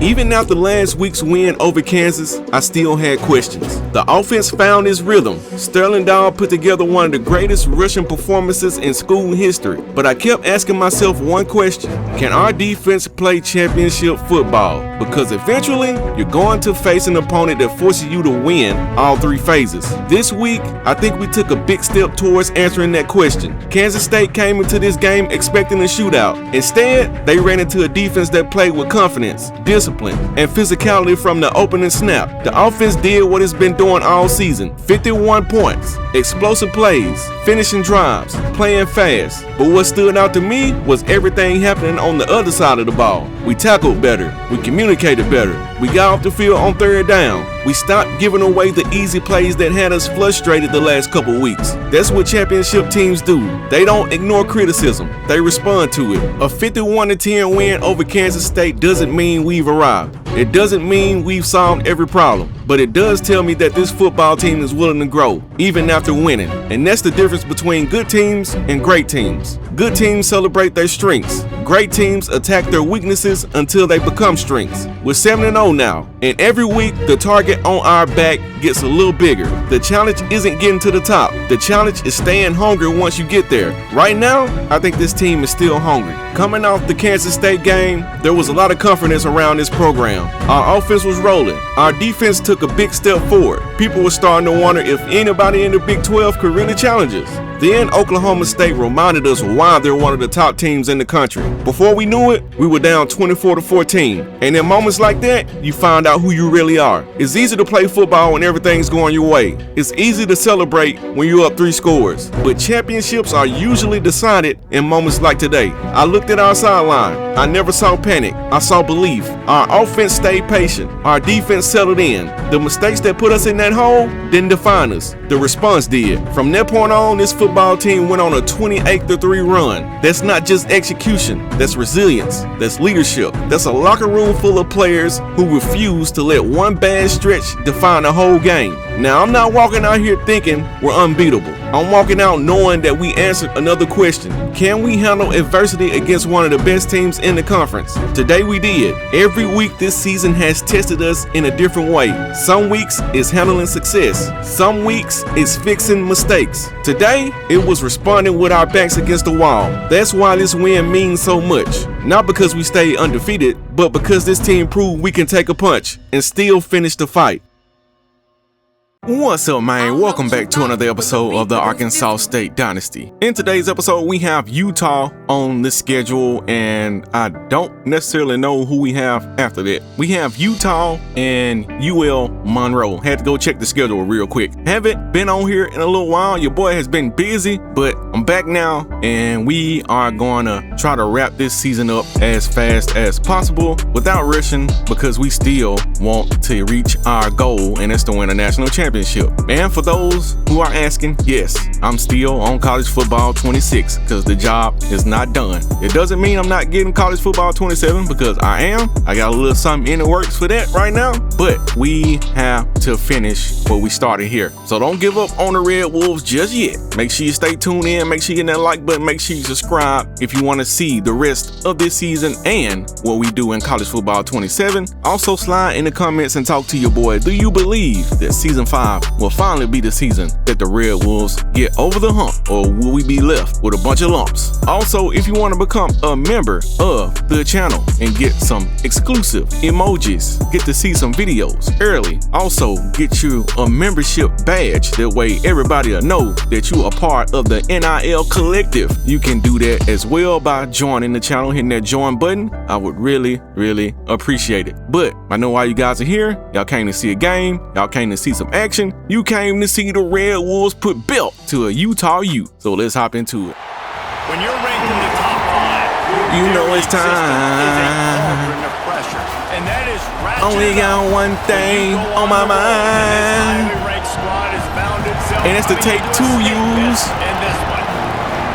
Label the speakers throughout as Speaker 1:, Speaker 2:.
Speaker 1: Even after last week's win over Kansas, I still had questions. The offense found its rhythm. Sterling Dowd put together one of the greatest rushing performances in school history. But I kept asking myself one question. Can our defense play championship football? Because eventually, you're going to face an opponent that forces you to win all three phases. This week, I think we took a big step towards answering that question. Kansas State came into this game expecting a shootout. Instead, they ran into a defense that played with confidence, discipline, and physicality from the opening snap. The offense did what it's been doing all season. 51 points, explosive plays, finishing drives, playing fast. But what stood out to me was everything happening on the other side of the ball. We tackled better. We communicated better. We got off the field on third down. We stopped giving away the easy plays that had us frustrated the last couple weeks. That's what championship teams do. They don't ignore criticism. They respond to it. A 51-10 win over Kansas State doesn't mean we've arrived. It doesn't mean we've solved every problem, but it does tell me that this football team is willing to grow, even after winning. And that's the difference between good teams and great teams. Good teams celebrate their strengths. Great teams attack their weaknesses until they become strengths. We're 7-0 now, and every week the target on our back gets a little bigger. The challenge isn't getting to the top. The challenge is staying hungry once you get there. Right now, I think this team is still hungry. Coming off the Kansas State game, there was a lot of confidence around this program. Our offense was rolling. Our defense took a big step forward. People were starting to wonder if anybody in the Big 12 could really challenge us. Then Oklahoma State reminded us why they're one of the top teams in the country. Before we knew it, we were down 24-14. And in moments like that, you find out who you really are. It's easy to play football when everything's going your way. It's easy to celebrate when you're up 3 scores. But championships are usually decided in moments like today. I looked at our sideline. I never saw panic. I saw belief. Our offense stayed patient. Our defense settled in. The mistakes that put us in that hole didn't define us. The response did. From that point on, this football team went on a 28-3 run. That's not just execution. That's resilience. That's leadership. That's a locker room full of players who refuse to let one bad stretch define the whole game. Now, I'm not walking out here thinking we're unbeatable. I'm walking out knowing that we answered another question. Can we handle adversity against one of the best teams in the conference? Today we did. Every week this season has tested us in a different way. Some weeks it's handling success. Some weeks it's fixing mistakes. Today, it was responding with our backs against the wall. That's why this win means so much. Not because we stayed undefeated, but because this team proved we can take a punch and still finish the fight. What's up, man? Welcome back to another episode of the Arkansas State Dynasty. In today's episode, we have Utah on the schedule, and I don't necessarily know who we have after that. We have Utah and UL Monroe. Had to go check the schedule real quick. Haven't been on here in a little while. Your boy has been busy, but I'm back now, and we are going to try to wrap this season up as fast as possible without rushing, because we still want to reach our goal, and that's to win a national championship. And for those who are asking, yes, I'm still on college football 26 because the job is not done. It doesn't mean I'm not getting college football 27, because I am. I got a little something in the works for that right now, but we have to finish what we started here. So don't give up on the Red Wolves just yet. Make sure you stay tuned in. Make sure you hit that like button. Make sure you subscribe if you want to see the rest of this season and what we do in college football 27. Also slide in the comments and talk to your boy. Do you believe that season 5 will finally be the season that the Red Wolves get over the hump, or will we be left with a bunch of lumps? Also, if you want to become a member of the channel and get some exclusive emojis, get to see some videos early, also get you a membership badge. That way everybody will know that you are part of the NIL collective. You can do that as well by joining the channel, hitting that join button. I would really appreciate it. But I know why you guys are here. Y'all came to see a game. Y'all came to see some action. You came to see the Red Wolves put belt to a Utah U. So let's hop into it.
Speaker 2: When you're ranked in the top 5,
Speaker 1: you know it's time.
Speaker 2: And that is
Speaker 1: only got one thing on my mind, and it's to take 2 U's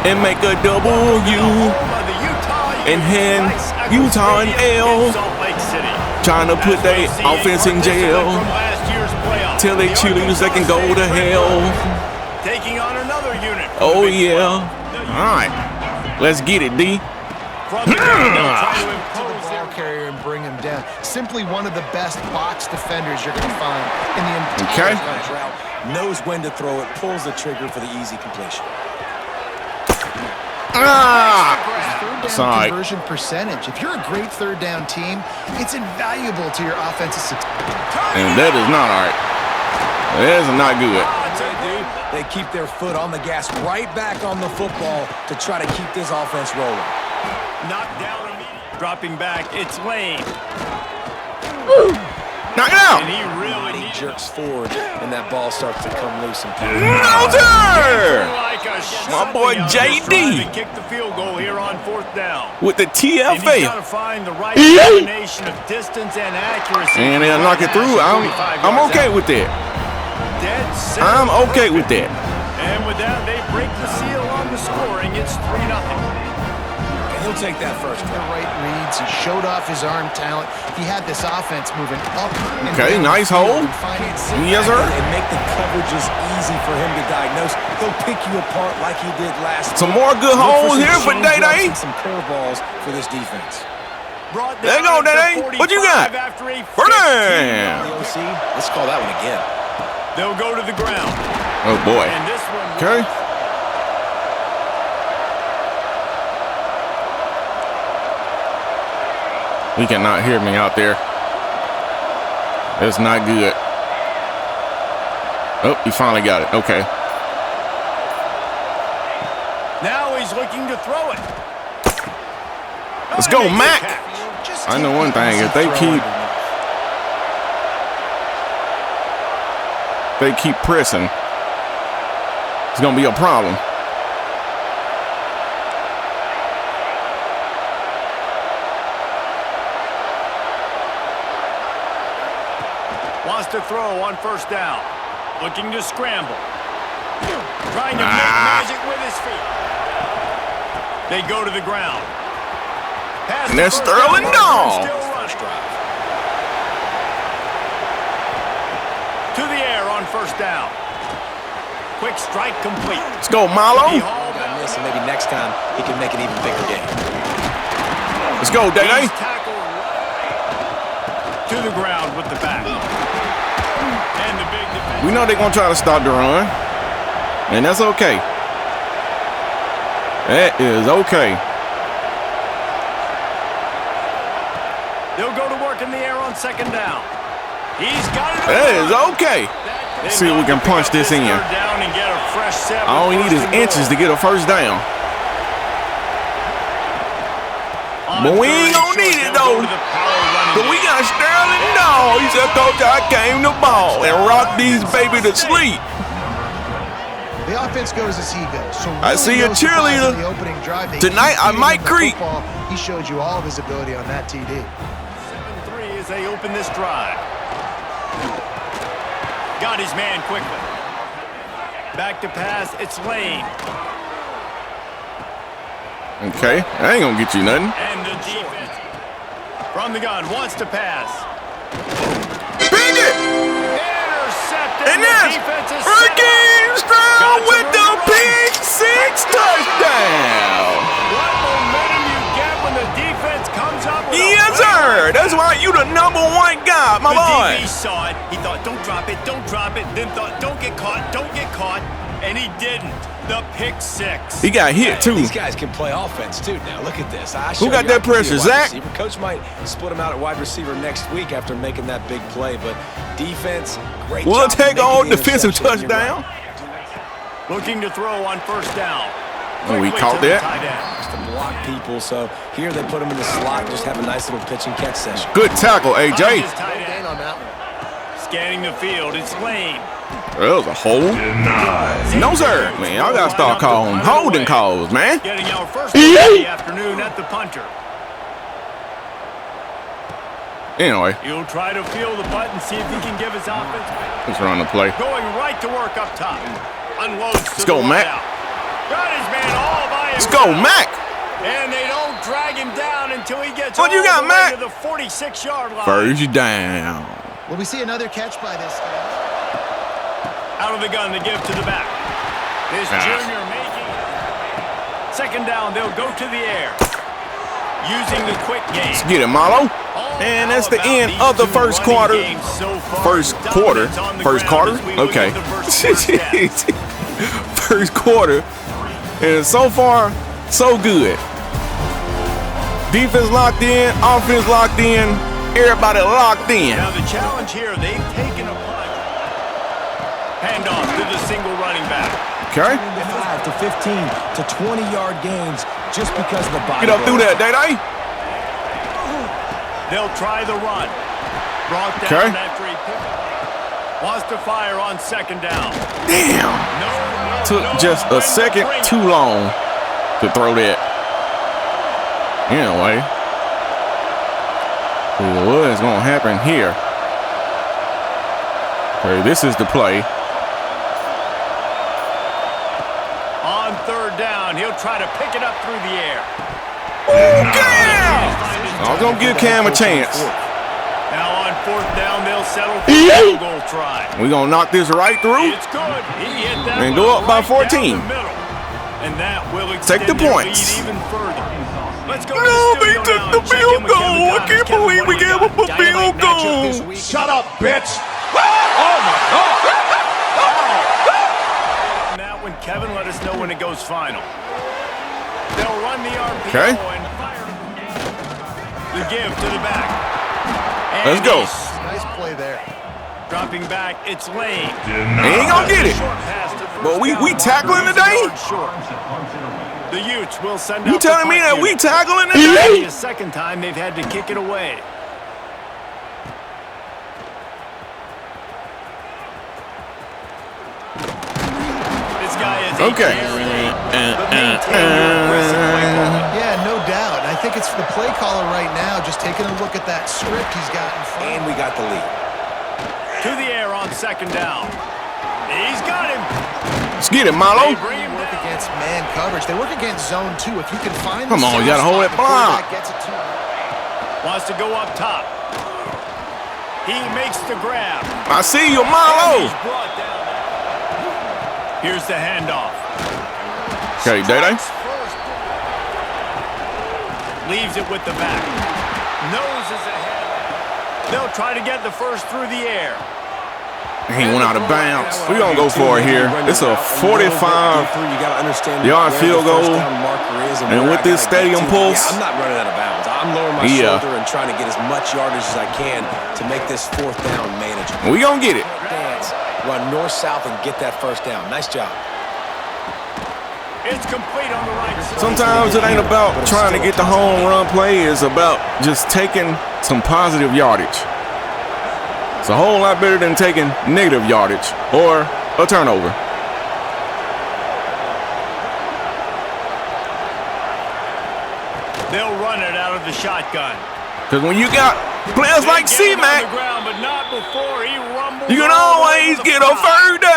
Speaker 1: and make a double U and hand Utah an L, trying to put their offense in jail. Tell they cheerleaders they can go to hell.
Speaker 2: Taking on another unit.
Speaker 1: Oh yeah. Alright. Let's get it, D.
Speaker 2: From the ground, they'll try to impose
Speaker 3: the ball carrier and bring him down. Simply one of the best box defenders you're going to find in the entire route.
Speaker 4: Knows when to throw it, pulls the trigger for the easy completion.
Speaker 3: Third down conversion percentage. If you're a great third down team, it's invaluable to your offensive success.
Speaker 1: And that is not all right. That is not good.
Speaker 4: They keep their foot on the gas, right back on the football to try to keep this offense rolling.
Speaker 2: knocked down immediately. Dropping back, it's Lane.
Speaker 1: Knock it out.
Speaker 2: And he really
Speaker 4: jerks forward, and that ball starts to come loose and power.
Speaker 2: Like
Speaker 1: my boy JD
Speaker 2: kick the field goal here on 4th down.
Speaker 1: with the TFA.
Speaker 2: And he's got to find the right combination of distance and accuracy.
Speaker 1: And they'll knock it through. I'm okay with that. I'm okay with that.
Speaker 2: And with that, they break the seal on the scoring. It's 3-0.
Speaker 4: He'll take that first
Speaker 3: The right reads. He showed off his arm talent. He had this offense moving up.
Speaker 1: Okay, nice hold. Yes, sir.
Speaker 4: And make the coverages easy for him to diagnose. He'll pick you apart like he did last.
Speaker 1: Some more good holes here for Day-Day.
Speaker 4: Some curveballs for this defense.
Speaker 1: There you go, Day-Day. What you got? Fernand.
Speaker 4: Let's call that one again.
Speaker 2: They'll go to the ground.
Speaker 1: Oh, boy.
Speaker 2: And this one.
Speaker 1: Okay. He cannot hear me out there. That's not good. Oh, he finally got it. Okay.
Speaker 2: Now he's looking to throw it.
Speaker 1: Let's go, Mac. I know one thing. If they keep pressing, it's going to be a problem.
Speaker 2: Wants to throw on 1st down. Looking to scramble. Trying to make magic with his feet. They go to the ground. Pass
Speaker 1: and that's Sterling Dahl.
Speaker 2: To the air on 1st down. Quick strike complete.
Speaker 1: Let's go, Milo.
Speaker 4: And maybe next time he can make an even bigger game.
Speaker 1: Let's go, Day-Day.
Speaker 2: To the ground with the back. And the big defense.
Speaker 1: We know they're going to try to stop the run. And that's okay. That is okay.
Speaker 2: They'll go to work in the air on 2nd down. He's got it.
Speaker 1: That is okay. Let's see if we can punch this in.
Speaker 2: Down and get a fresh set.
Speaker 1: All we need is inches to get a 1st down. But we ain't gonna need it though. But we got Sterling Dahl. He said, "Coach, I came to ball and rock these baby to sleep."
Speaker 3: The offense goes as he goes. So
Speaker 1: I see a cheerleader.
Speaker 3: the opening drive,
Speaker 1: Tonight I might creep.
Speaker 3: He showed you all of his ability on that TD.
Speaker 2: 7-3 as they open this drive. Got his man quickly. Back to pass. It's Lane.
Speaker 1: Okay, I ain't gonna get you nothing.
Speaker 2: And the defense from the gun wants to pass.
Speaker 1: Bring it!
Speaker 2: Intercepted.
Speaker 1: And that's freaking strong with the big 6 touchdown.
Speaker 2: What momentum you get when the defense comes up with
Speaker 1: Yes, sir. That's why you the #1 guy, my boy.
Speaker 2: The DB saw it. He thought, don't drop it, don't drop it. Then thought, don't get caught, don't get caught. And he didn't. The pick 6.
Speaker 1: He got hit, too.
Speaker 4: These guys can play offense, too. Now, look at this.
Speaker 1: Who got that pressure, Zach?
Speaker 4: Coach might split him out at wide receiver next week after making that big play, but defense, great job.
Speaker 1: We'll take on defensive touchdown.
Speaker 2: Looking to throw on 1st down.
Speaker 1: Oh, we caught that.
Speaker 4: Just to block people, so here they put him in the slot, just have a nice little pitch and catch session.
Speaker 1: Good tackle, AJ.
Speaker 2: Scanning the field, it's Lane.
Speaker 1: That was a hold. No, sir. Man, y'all got to start calling holding calls, man.
Speaker 2: Getting our first of the afternoon at the punter.
Speaker 1: Anyway.
Speaker 2: He'll try to feel the butt and see if he can give his offense.
Speaker 1: Let's run the play.
Speaker 2: Going right to work up top. Unloads.
Speaker 1: Let's go, Mac.
Speaker 2: Got his man all by
Speaker 1: Let's
Speaker 2: himself.
Speaker 1: go, Mac.
Speaker 2: And they don't drag him down until he gets
Speaker 1: What you got,
Speaker 2: all the way
Speaker 1: Mac?
Speaker 2: to the 46-yard line.
Speaker 1: 1st down.
Speaker 3: Will we see another catch by this guy?
Speaker 2: Out of the gun to give to the back. This junior making it. 2nd down, they'll go to the air. Using the quick game.
Speaker 1: Let's get it, Marlo. And that's the end of the first quarter. First quarter? Okay. First quarter. And so far, so good. Defense locked in, offense locked in, everybody locked in.
Speaker 2: Now the challenge here, they've taken a punt. Handoff to the single running back.
Speaker 1: Okay.
Speaker 4: 5 to 15 to 20-yard gains just because of the body.
Speaker 1: Get up through that, Day-Day.
Speaker 2: They'll try the run. Brought down after he picked up. Wants to fire on second down.
Speaker 1: Damn. Took just a second too long to throw that. Anyway, what's going to happen here? Okay, this is the play.
Speaker 2: On third down, he'll try to pick it up through the air.
Speaker 1: I was going to give Cam a chance.
Speaker 2: Now on fourth down, they'll settle for a field goal try.
Speaker 1: We're going to knock this right through.
Speaker 2: It's good. He hit that
Speaker 1: and go up by 14.
Speaker 2: And that will
Speaker 1: take the points.
Speaker 2: Even further. Let's go.
Speaker 1: No, they took the field goal. I can't believe we gave up a field goal.
Speaker 5: Shut up, bitch. Oh, my God.
Speaker 2: Now when Kevin let us know when it goes final. They'll run the RPO and fire. The give to the back. And
Speaker 1: let's go.
Speaker 3: Nice play there.
Speaker 2: Dropping back, it's Lane.
Speaker 1: He ain't gonna get it. But we tackling today?
Speaker 2: The Utes will send
Speaker 1: you
Speaker 2: out
Speaker 1: telling me that we tackling
Speaker 2: today?
Speaker 1: today?
Speaker 2: The second time they've had to kick it away. This guy is
Speaker 1: okay.
Speaker 3: Yeah, no doubt. I think it's the play caller right now just taking a look at that script he's got in front.
Speaker 4: And we got the lead.
Speaker 2: To the air on second down. He's got him.
Speaker 1: Let's get it, Marlo.
Speaker 3: They work against man coverage. They work against zone 2. If you can find
Speaker 1: come on, you gotta hold it block.
Speaker 2: Wants to go up top. He makes the grab.
Speaker 1: I see you, Marlo.
Speaker 2: Here's the handoff.
Speaker 1: Okay, Day-Day.
Speaker 2: Leaves it with the back. Nose is ahead. They'll try to get the first through the air.
Speaker 1: He went out of bounds. We're going to go for it here. It's a 45-yard field goal. And with this stadium pulse,
Speaker 4: I'm not running out of bounds. I'm lowering my shoulder and trying to get as much yardage as I can to make this fourth down manageable.
Speaker 1: We're going to get it.
Speaker 4: Dance, run north-south and get that first down. Nice job.
Speaker 2: It's complete on the right side.
Speaker 1: Sometimes it ain't about trying to get the home run play. It's about just taking some positive yardage. It's a whole lot better than taking negative yardage or a turnover.
Speaker 2: They'll run it out of the shotgun.
Speaker 1: Because when you got players like C-Mac, you can always get a third down.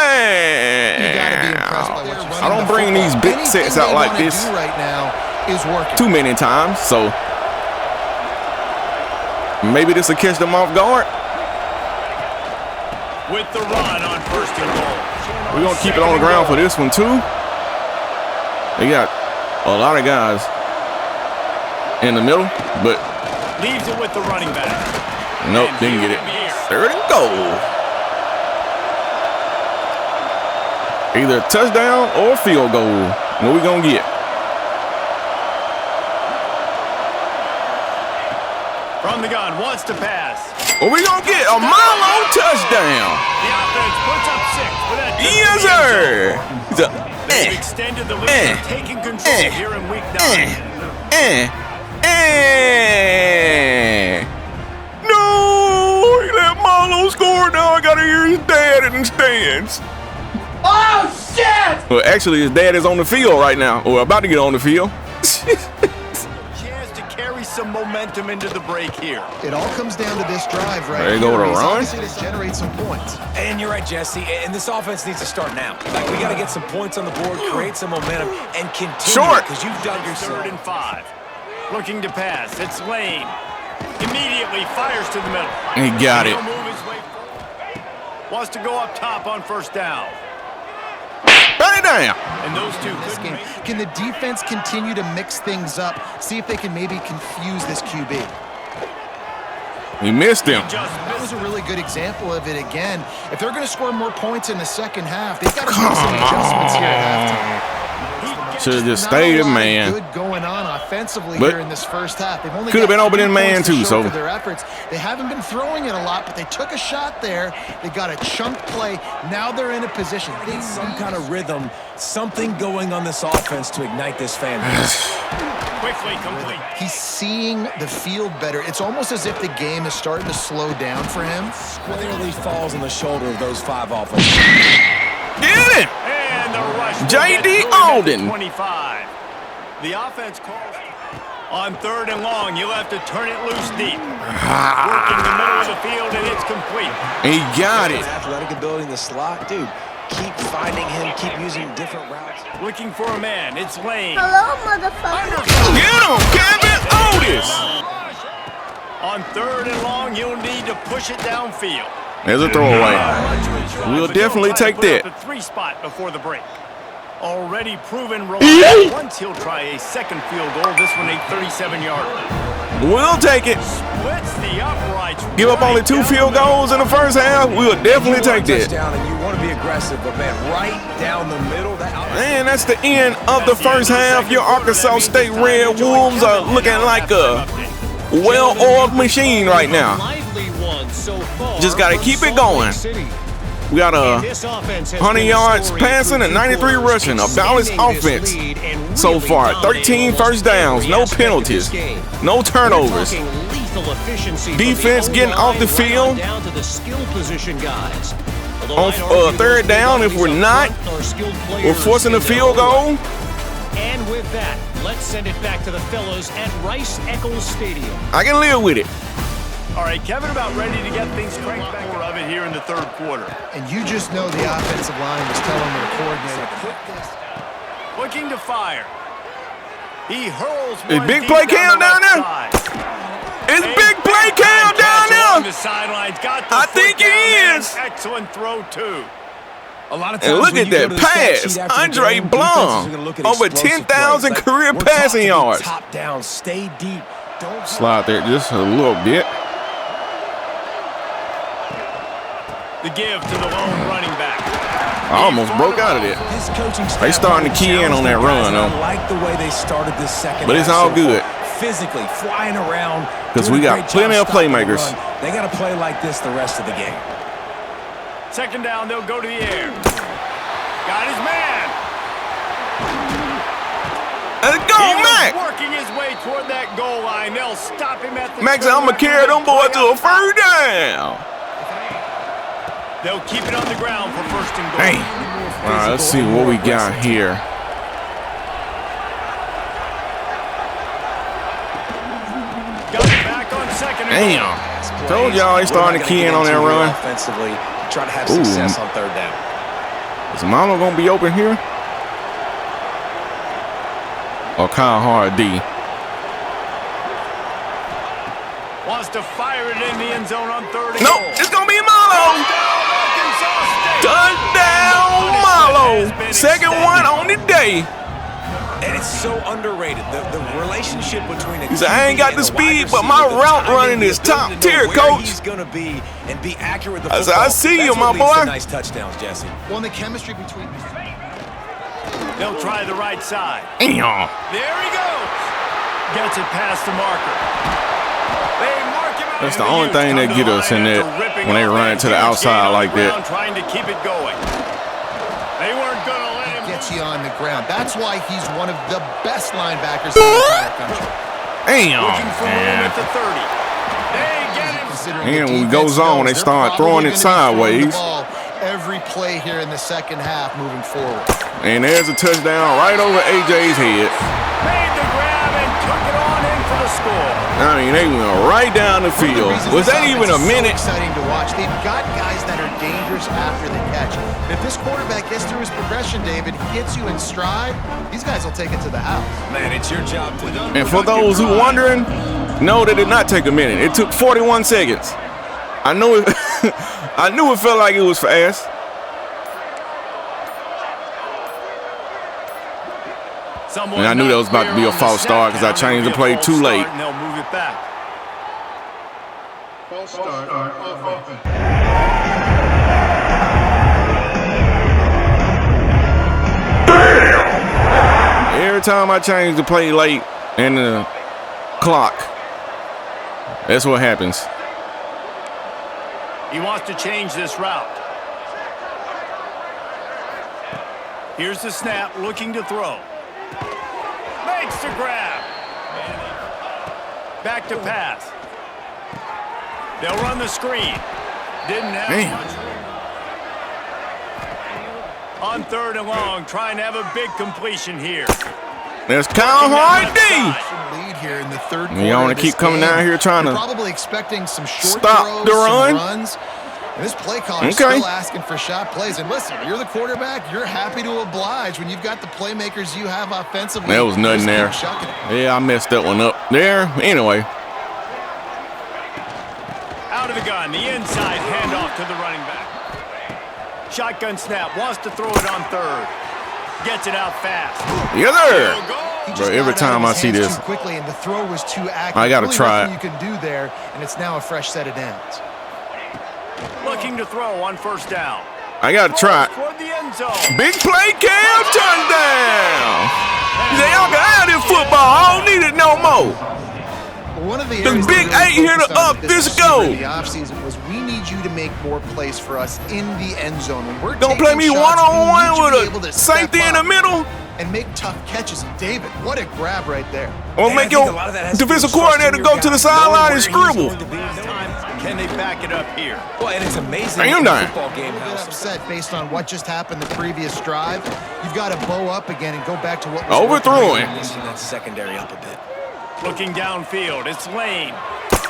Speaker 1: I don't bring these big sets out like this too many times, so maybe this will catch them off guard.
Speaker 2: With the run on first and goal.
Speaker 1: We're going to keep it on the ground for this one, too. They got a lot of guys in the middle, but
Speaker 2: leaves it with the running back.
Speaker 1: Nope, didn't get it. Third and goal. Either a touchdown or a field goal. What we going to get?
Speaker 2: From the gun, wants to pass.
Speaker 1: What we going to get? A Marlo touchdown.
Speaker 2: The offense puts up 6. But that
Speaker 1: yes, sir.
Speaker 2: They've extended the lead, taking control here in week 9.
Speaker 1: No, he let Marlo score. Now I got to hear his dad in the stands.
Speaker 5: Oh, shit!
Speaker 1: Well, actually, his dad is on the field right now, or about to get on the field.
Speaker 2: Chance to carry some momentum into the break here.
Speaker 3: It all comes down to this drive right
Speaker 1: here. They go to run.
Speaker 3: To generate some points.
Speaker 4: And you're right, Jesse. And this offense needs to start now. Like, we got to get some points on the board, create some momentum, and continue.
Speaker 1: Short.
Speaker 4: Because you've done yourself.
Speaker 2: 3rd and 5. Looking to pass. It's Lane. Immediately fires to the middle.
Speaker 1: He got it.
Speaker 2: Move his way forward. Wants to go up top on first down.
Speaker 1: Bang! it down.
Speaker 2: And those two
Speaker 3: This game. Can the defense continue to mix things up? See if they can maybe confuse this QB.
Speaker 1: He missed him.
Speaker 3: That was a really good example of it again. If they're going to score more points in the second half, they've got to make some adjustments here at halftime.
Speaker 1: Should have just stayed in man.
Speaker 3: Good going on offensively
Speaker 1: But
Speaker 3: here in this first half. They've only
Speaker 1: could have been open in man too. So
Speaker 3: for their efforts, they haven't been throwing it a lot, but they took a shot there. They got a chunk play. Now they're in a position. They
Speaker 4: need some kind of rhythm, something going on this offense to ignite this fan base.
Speaker 2: Quickly complete.
Speaker 3: He's seeing the field better. It's almost as if the game is starting to slow down for him.
Speaker 4: Squarely falls on the shoulder of those 5 offenses.
Speaker 1: Get it!
Speaker 2: And the rush.
Speaker 1: J.D. Alden.
Speaker 2: 25. The offense calls on 3rd and long. You'll have to turn it loose deep. Working the middle of the field, and it's complete.
Speaker 1: He got it.
Speaker 4: Athletic ability in the slot, dude. Keep finding him. Keep using different routes.
Speaker 2: Looking for a man. It's Lane.
Speaker 5: Hello, motherfucker.
Speaker 1: Get him, Kevin Otis.
Speaker 2: On 3rd and long, you'll need to push it downfield.
Speaker 1: There's a throwaway. We'll definitely take that.
Speaker 2: The 3 spot before the break. Already proven reliable. Once he'll try a second field goal. This one a 37-yarder.
Speaker 1: We'll take it.
Speaker 2: Splits the uprights.
Speaker 1: Give up only 2 field goals in the first half. We'll definitely take that.
Speaker 4: And you want to be aggressive, but man, right down the middle.
Speaker 1: And that's the end of the first half. Your Arkansas State Red Wolves are looking like a well-oiled machine right now. Just got to keep it going. We got 100 yards passing and 93 rushing. A balanced offense so far. 13 first downs, no penalties, no turnovers. Defense getting off the field. On 3rd down, if we're not, we're forcing a field goal.
Speaker 6: And with that, let's send it back to the fellows at Rice-Eccles Stadium.
Speaker 1: I can live with it.
Speaker 2: All right, Kevin, about ready to get things cranked back more of it here in the 3rd quarter.
Speaker 3: And you just know the offensive line was telling their coordinator.
Speaker 2: Looking to fire. He hurls
Speaker 1: Is
Speaker 2: one
Speaker 1: Big
Speaker 2: deep
Speaker 1: Play
Speaker 2: down
Speaker 1: Cam
Speaker 2: the
Speaker 1: down
Speaker 2: left
Speaker 1: there?
Speaker 2: side.
Speaker 1: Is Big Play Cam down
Speaker 2: On the
Speaker 1: there?
Speaker 2: sidelines, got the
Speaker 1: I
Speaker 2: foot
Speaker 1: think he
Speaker 2: down
Speaker 1: is.
Speaker 2: there. Excellent throw, too.
Speaker 4: A lot of
Speaker 1: And
Speaker 4: times
Speaker 1: look
Speaker 4: when
Speaker 1: at
Speaker 4: you go
Speaker 1: that
Speaker 4: to the stat
Speaker 1: pass.
Speaker 4: sheet after the
Speaker 1: Andre
Speaker 4: game,
Speaker 1: Blum.
Speaker 4: defenses are gonna look at
Speaker 1: Over
Speaker 4: explosive
Speaker 1: 10,000
Speaker 4: plays.
Speaker 1: career
Speaker 4: We're
Speaker 1: passing
Speaker 4: taught to be
Speaker 1: yards.
Speaker 4: Top down, stay deep. Don't
Speaker 1: Slide there just a little bit.
Speaker 2: The give to the lone running back.
Speaker 1: I almost broke out of it.
Speaker 4: His coaching staff
Speaker 1: They starting to key in on that run, though.
Speaker 4: I like the way they started this second
Speaker 1: But it's
Speaker 4: half
Speaker 1: all
Speaker 4: so
Speaker 1: good.
Speaker 4: far. Physically flying around.
Speaker 1: 'Cause
Speaker 4: doing
Speaker 1: we
Speaker 4: a
Speaker 1: got
Speaker 4: great
Speaker 1: plenty
Speaker 4: job
Speaker 1: of
Speaker 4: stopping the
Speaker 1: playmakers.
Speaker 4: run. They got to play like this the rest of the game.
Speaker 2: 2nd down, they'll go to the air. Got his man.
Speaker 1: Let's go,
Speaker 2: He was
Speaker 1: Mac.
Speaker 2: working his way toward that goal line. They'll stop him at the
Speaker 1: Mac said, I'm going to carry them boys to a 1st down.
Speaker 2: They'll keep it on the ground for 1st and goal.
Speaker 1: Hey. All right, let's see what we got here.
Speaker 2: Got it back on 2nd and goal.
Speaker 1: Damn. Told y'all they starting to key in on that run.
Speaker 4: Offensively, try to have success on 3rd down.
Speaker 1: Is Mano going to be open here? Or Kyle Hardy?
Speaker 2: Wants to fire it in the end zone on 3rd and
Speaker 1: Nope,
Speaker 2: goal.
Speaker 1: it's going to be Mano. Touchdown, Malo. 2nd one on the day.
Speaker 4: And it's so underrated. The relationship between
Speaker 1: He said, I ain't got the speed, but my route running is top tier, coach.
Speaker 4: He's going to be and be accurate with the
Speaker 1: I said,
Speaker 4: football.
Speaker 1: I see you,
Speaker 4: That's
Speaker 1: my
Speaker 4: what leads to
Speaker 1: boy.
Speaker 4: nice touchdowns, Jesse.
Speaker 3: Well, and the chemistry between
Speaker 2: They'll try the right side.
Speaker 1: Damn.
Speaker 2: There he goes. Gets it past the marker. They mark him out.
Speaker 1: That's the only thing that get us in there when they run it to the outside like that.
Speaker 2: Trying to keep it going. They weren't going to let him
Speaker 3: gets you on the ground. That's why he's one of the best linebackers in the entire country.
Speaker 1: Damn,
Speaker 2: looking for room
Speaker 1: man.
Speaker 2: at the 30. They get him.
Speaker 3: Considering
Speaker 1: And
Speaker 3: the
Speaker 1: when it
Speaker 3: defense
Speaker 1: goes on, they
Speaker 3: knows
Speaker 1: start
Speaker 3: they're
Speaker 1: throwing
Speaker 3: probably
Speaker 1: it
Speaker 3: gonna be throwing the
Speaker 1: sideways.
Speaker 3: ball every play here in the second half moving forward.
Speaker 1: And there's a touchdown right over AJ's head.
Speaker 2: Made the grab and took it on in for the score.
Speaker 1: I mean, they went right down the field. Was that even a minute?
Speaker 3: So exciting to watch. They've got guys that are dangerous after the catch. If this quarterback gets through his progression, David, hits you in stride, these guys will take it to the house.
Speaker 4: Man, it's your job to do.
Speaker 1: And for those who wondering, no, that did not take a minute. It took 41 seconds. I know it. I knew it felt like it was fast. And I knew that was about to be a false start because I changed the play too late.
Speaker 2: And they'll move it back.
Speaker 5: False start offense.
Speaker 1: Every time I change the play late and the clock, that's what happens.
Speaker 2: He wants to change this route. Here's the snap, looking to throw. Makes the grab. Back to pass. They'll run the screen. Didn't have much room. On 3rd and long, trying to have a big completion here.
Speaker 1: There's Kyle Hardy.
Speaker 3: Lead here in the 3rd quarter.
Speaker 1: You want to keep coming down here trying to
Speaker 3: probably expecting some short
Speaker 1: stop
Speaker 3: throws,
Speaker 1: the run.
Speaker 3: Runs. And this play caller is still asking for shot plays. And listen, you're the quarterback. You're happy to oblige when you've got the playmakers you have offensively.
Speaker 1: There was nothing there. Yeah, I messed that one up there. Anyway.
Speaker 2: Out of the gun, the inside handoff to the running back. Shotgun snap, wants to throw it on 3rd. Gets it out fast.
Speaker 1: Yeah, there. Bro, every time I see this,
Speaker 3: quickly and the throw was too accurate.
Speaker 1: I got to try it.
Speaker 3: You can do there, and it's now a fresh set of downs.
Speaker 2: Looking to throw on 1st down.
Speaker 1: I got to try it.
Speaker 2: Toward the end zone.
Speaker 1: Big play, Cam, touchdown. They all got out in football. I don't need it no more.
Speaker 3: One of the
Speaker 1: big 8 here to up this go.
Speaker 3: The offseason was we need you to make more plays for us in the end zone. When we're
Speaker 1: don't play me one-on-one with a safety in the middle
Speaker 3: and make tough catches. And David, what a grab right there.
Speaker 1: Or make your defensive coordinator go to the sideline and scribble.
Speaker 2: Can they back it up here?
Speaker 4: Well, and it's amazing.
Speaker 1: I'm dying.
Speaker 4: Football game.
Speaker 3: A bit upset based on what just happened the previous drive. You've got to bow up again and go back to what was
Speaker 1: overthrowing.
Speaker 4: That secondary up a bit.
Speaker 2: Looking downfield, it's Lane.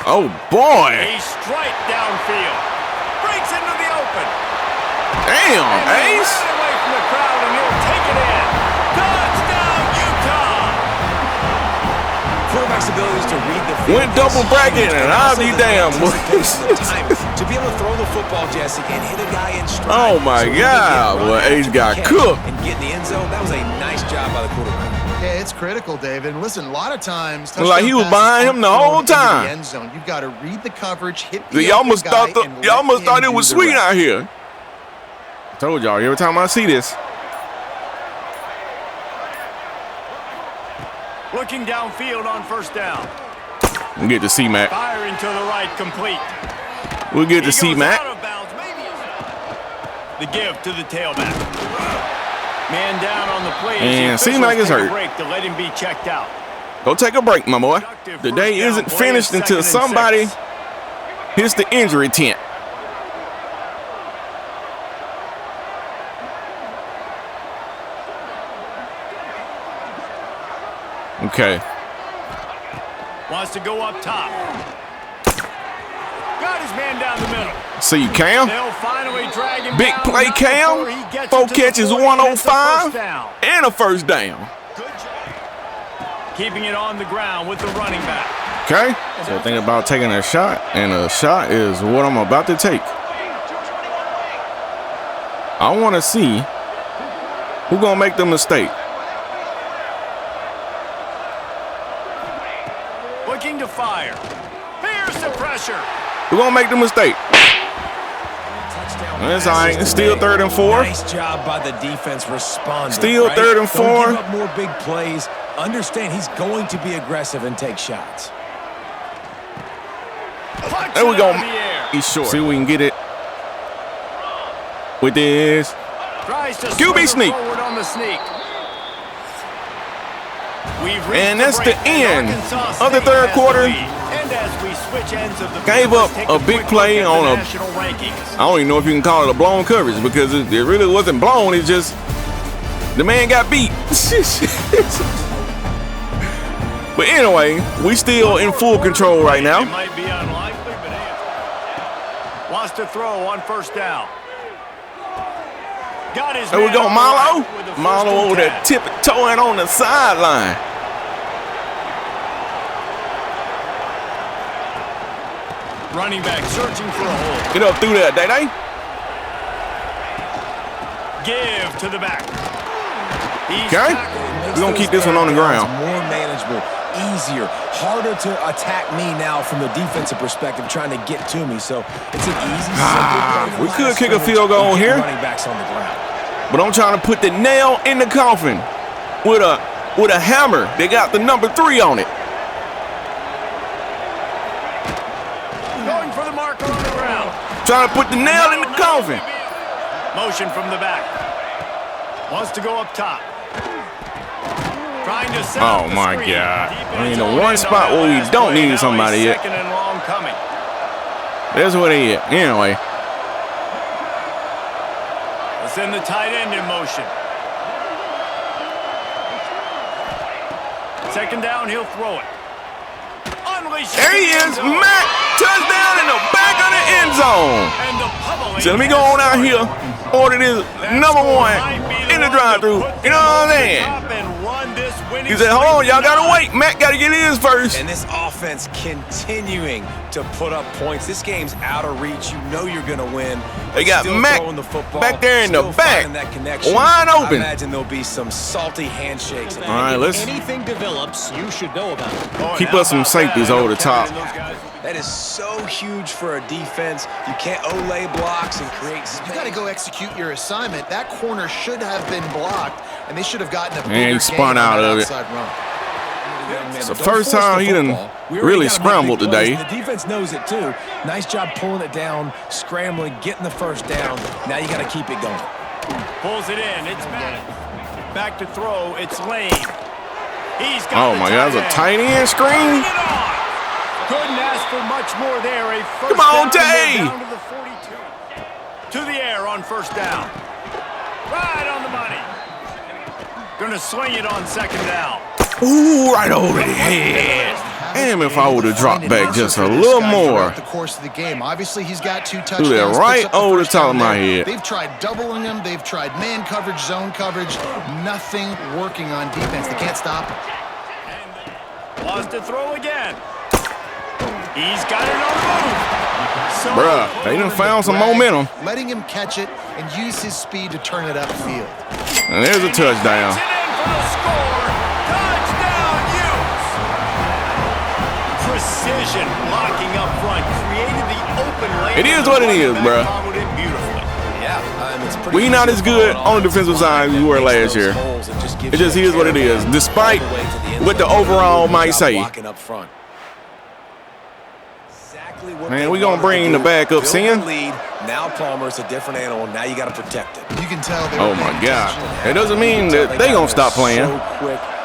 Speaker 1: Oh, boy.
Speaker 2: A strike downfield. Breaks into the open.
Speaker 1: Damn, Ace.
Speaker 2: Right away from the crowd, and he'll take it in. Touchdown, Utah.
Speaker 4: Quarterback's abilities to read the field.
Speaker 1: Went double bracket, and I'll be damn.
Speaker 4: To be able to throw the football, Jesse, and hit a guy in stride.
Speaker 1: Oh, my God. Well, Ace got cooked.
Speaker 4: And get in the end zone, that was a nice job by the quarterback.
Speaker 3: Yeah, it's critical, David. And listen, a lot of times,
Speaker 1: like he was behind him the whole time.
Speaker 3: The end zone. You've got to read the coverage, hit the
Speaker 1: you almost thought it was sweet out here. I told y'all every time I see this.
Speaker 2: Looking downfield on 1st down.
Speaker 1: We'll get to C-Mac.
Speaker 2: Firing to the right, complete.
Speaker 1: We'll get to C-Mac.
Speaker 2: The give to the tailback. Man down on the play.
Speaker 1: And C-Mac is hurt.
Speaker 2: Break to let him be checked out.
Speaker 1: Go take a break, my boy. The day isn't finished until somebody hits the injury tent. Okay.
Speaker 2: Wants to go up top. Got his man down the middle.
Speaker 1: See you, Cam.
Speaker 2: They'll finally drag him
Speaker 1: big
Speaker 2: down,
Speaker 1: play, Cam. 4 catches, 105, and a 1st down.
Speaker 2: Good job. Keeping it on the ground with the running back.
Speaker 1: Okay. So think about taking a shot, and a shot is what I'm about to take. I want to see who's going to make the mistake.
Speaker 2: Looking to fire. Here's the pressure.
Speaker 1: Who's going to make the mistake? That's all right. It's still 3rd and 4.
Speaker 4: Nice job by the defense responding.
Speaker 1: Still 3rd and 4.
Speaker 4: Don't give up more big plays. Understand he's going to be aggressive and take shots.
Speaker 1: There we go. He's short. See if we can get it with this. QB sneak.
Speaker 2: On the sneak.
Speaker 1: And that's the end of the 3rd quarter.
Speaker 2: And as we switch ends of the
Speaker 1: gave up a big play on a, I don't even know if you can call it a blown coverage because it really wasn't blown. It's just the man got beat. But anyway, we still in full control right now.
Speaker 2: It might be unlikely, but wants to throw on 1st down. Got his.
Speaker 1: There we go, Marlo. Marlo over there tiptoeing on the sideline.
Speaker 2: Running back searching for a hole.
Speaker 1: Get up through there, Day-Day.
Speaker 2: Give to the back.
Speaker 1: Okay. We're going to keep this one on the ground.
Speaker 4: More manageable, easier, harder to attack me now from the defensive perspective, trying to get to me. So it's an easy, simple.
Speaker 1: We could kick a field goal here.
Speaker 4: Running backs on the ground.
Speaker 1: But I'm trying to put the nail in the coffin with a hammer. They got the number 3 on it.
Speaker 2: Going for the marker on the ground.
Speaker 1: Trying to put the nail in the coffin.
Speaker 2: Motion from the back. Wants to go up top. Trying to set
Speaker 1: Oh
Speaker 2: up the
Speaker 1: my
Speaker 2: screen.
Speaker 1: God. I mean, the
Speaker 2: Defense
Speaker 1: one
Speaker 2: on
Speaker 1: spot
Speaker 2: that
Speaker 1: where we
Speaker 2: last
Speaker 1: don't
Speaker 2: play.
Speaker 1: need
Speaker 2: Now
Speaker 1: somebody
Speaker 2: he's
Speaker 1: yet.
Speaker 2: Second and long coming.
Speaker 1: That's what he is. Anyway.
Speaker 2: Let's send the tight end in motion. Second down, he'll throw it. Unleash.
Speaker 1: There he is. Matt, touchdown in the back of the end zone.
Speaker 2: And the pummeling
Speaker 1: So let me go on out here. Order this number 1 in the drive-thru. You know what I'm saying? He said, hold on, y'all gotta wait. Matt gotta get his first.
Speaker 4: And this offense continuing to put up points. This game's out of reach. You know you're going to win.
Speaker 1: They got
Speaker 4: Still
Speaker 1: Mac
Speaker 4: throwing the football,
Speaker 1: back there in the
Speaker 4: still
Speaker 1: back.
Speaker 4: finding that connection.
Speaker 1: Wide open.
Speaker 4: I imagine there'll be some salty handshakes.
Speaker 1: All right, let's
Speaker 6: Anything develops, you should know about it.
Speaker 1: keep us some safeties over the top.
Speaker 4: That is so huge for a defense. You can't Olay blocks and create space.
Speaker 3: You got to go execute your assignment. That corner should have been blocked, and they should have gotten a bigger
Speaker 1: And he spun
Speaker 3: gain on
Speaker 1: out
Speaker 3: that
Speaker 1: of it.
Speaker 3: outside run.
Speaker 1: It's the first time he done really scrambled today.
Speaker 4: The defense knows it too. Nice job pulling it down, scrambling, getting the first down. Now you got to keep it going.
Speaker 2: Pulls it in. It's back to throw. It's Lane. He's got
Speaker 1: Oh my God, it's a tight end screen.
Speaker 2: Couldn't ask for much more there. A first
Speaker 1: Come on,
Speaker 2: down,
Speaker 1: Tay.
Speaker 2: down to the 42. To the air on first down. Right on the money. Gonna swing it on second down.
Speaker 1: Ooh, right over the head. Damn, if I would have dropped back just a little more.
Speaker 3: The course of the game. Obviously, he's got 2
Speaker 1: Do
Speaker 3: touchdowns.
Speaker 1: that right
Speaker 3: picks up
Speaker 1: over the
Speaker 3: first
Speaker 1: top
Speaker 3: down
Speaker 1: of my
Speaker 3: there.
Speaker 1: head.
Speaker 3: They've tried doubling him. They've tried man coverage, zone coverage. Nothing working on defense. They can't stop him.
Speaker 2: Wants to throw again. He's got it on the move. So
Speaker 1: Bruh, they done found some momentum.
Speaker 3: Letting him catch it and use his speed to turn it upfield.
Speaker 1: And there's a touchdown.
Speaker 2: It in for the score. Touchdown, Utes. Precision blocking up front created the open lane.
Speaker 1: It is what it is, bruh.
Speaker 2: Beautifully.
Speaker 4: Yeah, it's pretty
Speaker 1: We not as good on the defensive side as we were last year. It just is what it is, despite what the overall might say. Man, we gonna bring the backups in.
Speaker 4: Now Palmer's a different animal. Now you got to protect it.
Speaker 3: You can tell.
Speaker 1: Oh my God. It doesn't mean that they gonna stop playing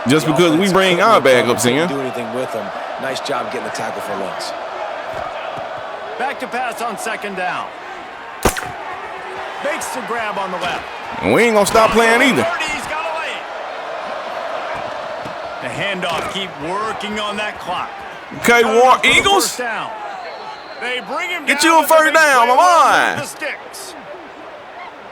Speaker 1: just because we bring our backups in.
Speaker 4: Do anything with them. Nice job getting the tackle for once.
Speaker 2: Back to pass on second down. Makes the grab on the left.
Speaker 1: And we ain't gonna stop playing either.
Speaker 2: He's got a lane. The handoff, keep working on that clock.
Speaker 1: Okay, War Eagles.
Speaker 2: First down. They bring him
Speaker 1: Get
Speaker 2: down
Speaker 1: you a
Speaker 2: with the
Speaker 1: first
Speaker 2: big
Speaker 1: down,
Speaker 2: play
Speaker 1: my
Speaker 2: with
Speaker 1: boy.
Speaker 2: the sticks.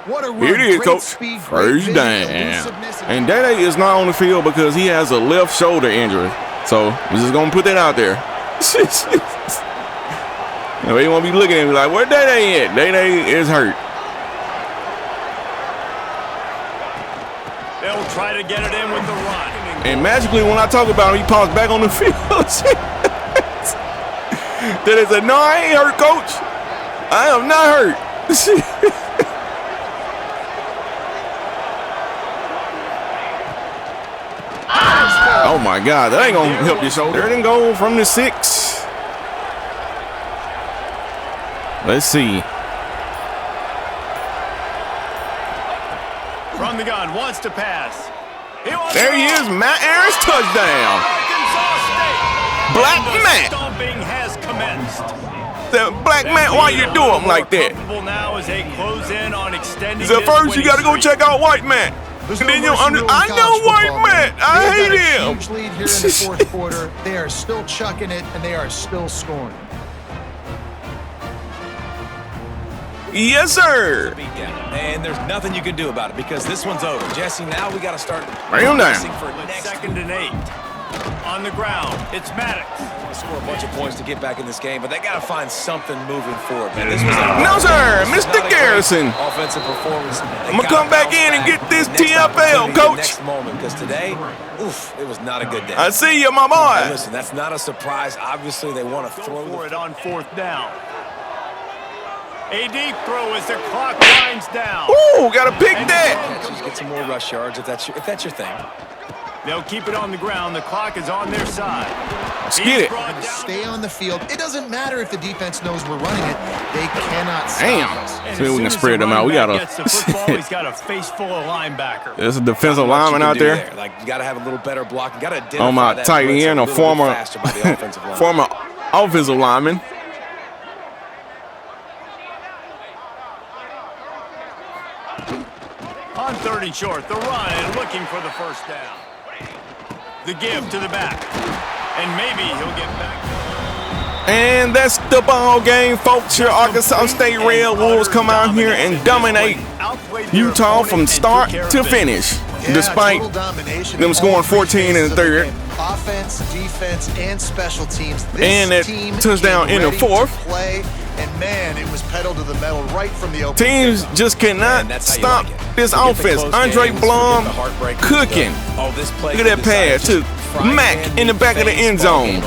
Speaker 3: What a run.
Speaker 1: Here it is,
Speaker 3: Great
Speaker 1: coach.
Speaker 3: speed, great
Speaker 1: First
Speaker 3: vision,
Speaker 1: down.
Speaker 3: elusiveness,
Speaker 1: And Dede is not on the field because he has a left shoulder injury. So we're just gonna put that out there. You won't be looking at me like, where Dede at? Dede is hurt.
Speaker 2: They'll try to get it in with the run.
Speaker 1: And magically, when I talk about him, he pops back on the field. That is a no, I ain't hurt, coach. I am not hurt. Oh my God, that ain't gonna help your shoulder. Third and goal from the 6. Let's see.
Speaker 2: From the gun, wants to pass.
Speaker 1: There he is, Matt Aaron's touchdown.
Speaker 2: Arkansas State.
Speaker 1: Black
Speaker 2: And the
Speaker 1: Matt.
Speaker 2: stomping has commenced.
Speaker 1: The Black Matt, why you do him like that?
Speaker 2: Now as they close in on extending
Speaker 1: So
Speaker 2: this
Speaker 1: first you
Speaker 2: winning
Speaker 1: gotta go
Speaker 2: streak.
Speaker 1: check out White Matt.
Speaker 3: There's
Speaker 1: And
Speaker 3: no
Speaker 1: then you
Speaker 3: mercy rule in
Speaker 1: I
Speaker 3: college
Speaker 1: know White
Speaker 3: football,
Speaker 1: Matt.
Speaker 3: man.
Speaker 1: I
Speaker 3: They've
Speaker 1: hate
Speaker 3: got a
Speaker 1: him.
Speaker 3: huge lead here in the fourth quarter. They are still chucking it, and they are still scoring.
Speaker 1: Yes, sir.
Speaker 4: And there's nothing you can do about it because this one's over. Jesse, now we got to start
Speaker 1: Bring him down.
Speaker 4: for next
Speaker 2: Second and 8. On the ground, it's Maddox.
Speaker 4: They score a bunch of points to get back in this game, but they got to find something moving forward, man. This was
Speaker 1: No, sir, Mr. Garrison.
Speaker 4: Offensive performance.
Speaker 1: I'm gonna come back in and get this TFL, coach.
Speaker 4: Next moment, because today, oof, it was not a good day.
Speaker 1: I see you, my boy.
Speaker 4: Hey, listen, that's not a surprise. Obviously, they want to throw
Speaker 2: for it on 4th down. A deep throw as the clock winds down.
Speaker 1: Ooh, gotta pick that.
Speaker 4: Just get some more rush yards if that's your thing.
Speaker 2: They'll keep it on the ground. The clock is on their side.
Speaker 1: Let's get it.
Speaker 3: Stay on the field. It doesn't matter if the defense knows we're running it. They cannot stop
Speaker 1: Damn.
Speaker 3: us.
Speaker 1: See if we can spread them out. We got
Speaker 2: Gets the football, he's got a face full of linebacker.
Speaker 1: There's a defensive lineman out there.
Speaker 4: Like, you got to have a little better block. You got to identify
Speaker 1: On my
Speaker 4: that
Speaker 1: tight
Speaker 4: blitz
Speaker 1: end, a
Speaker 4: little bit
Speaker 1: former
Speaker 4: faster by the offensive line.
Speaker 1: former offensive lineman.
Speaker 2: On 3rd and short, the run and looking for the first down. The give to the back. And maybe he'll get back.
Speaker 1: And that's the ball game, folks. Your Arkansas State Red Wolves come out here and dominate Utah from start to finish.
Speaker 3: Yeah,
Speaker 1: Despite
Speaker 3: total domination
Speaker 1: them
Speaker 3: in
Speaker 1: scoring
Speaker 3: all
Speaker 1: 14 in the
Speaker 3: phases of
Speaker 1: third.
Speaker 3: game. Offense, defense, and special teams. This
Speaker 1: And that
Speaker 3: team
Speaker 1: touchdown
Speaker 3: came
Speaker 1: in the
Speaker 3: ready to
Speaker 1: fourth.
Speaker 3: play, and man, it was pedal to the metal right from the open.
Speaker 1: Teams just cannot
Speaker 4: And that's how you
Speaker 1: stop
Speaker 4: like it.
Speaker 1: this
Speaker 4: Forget the
Speaker 1: offense.
Speaker 4: close
Speaker 1: Andre
Speaker 4: games,
Speaker 1: Blum
Speaker 4: forget the heartbreakers,
Speaker 1: cooking.
Speaker 4: This play
Speaker 1: Look at that pass to Mack in the back of the end zone.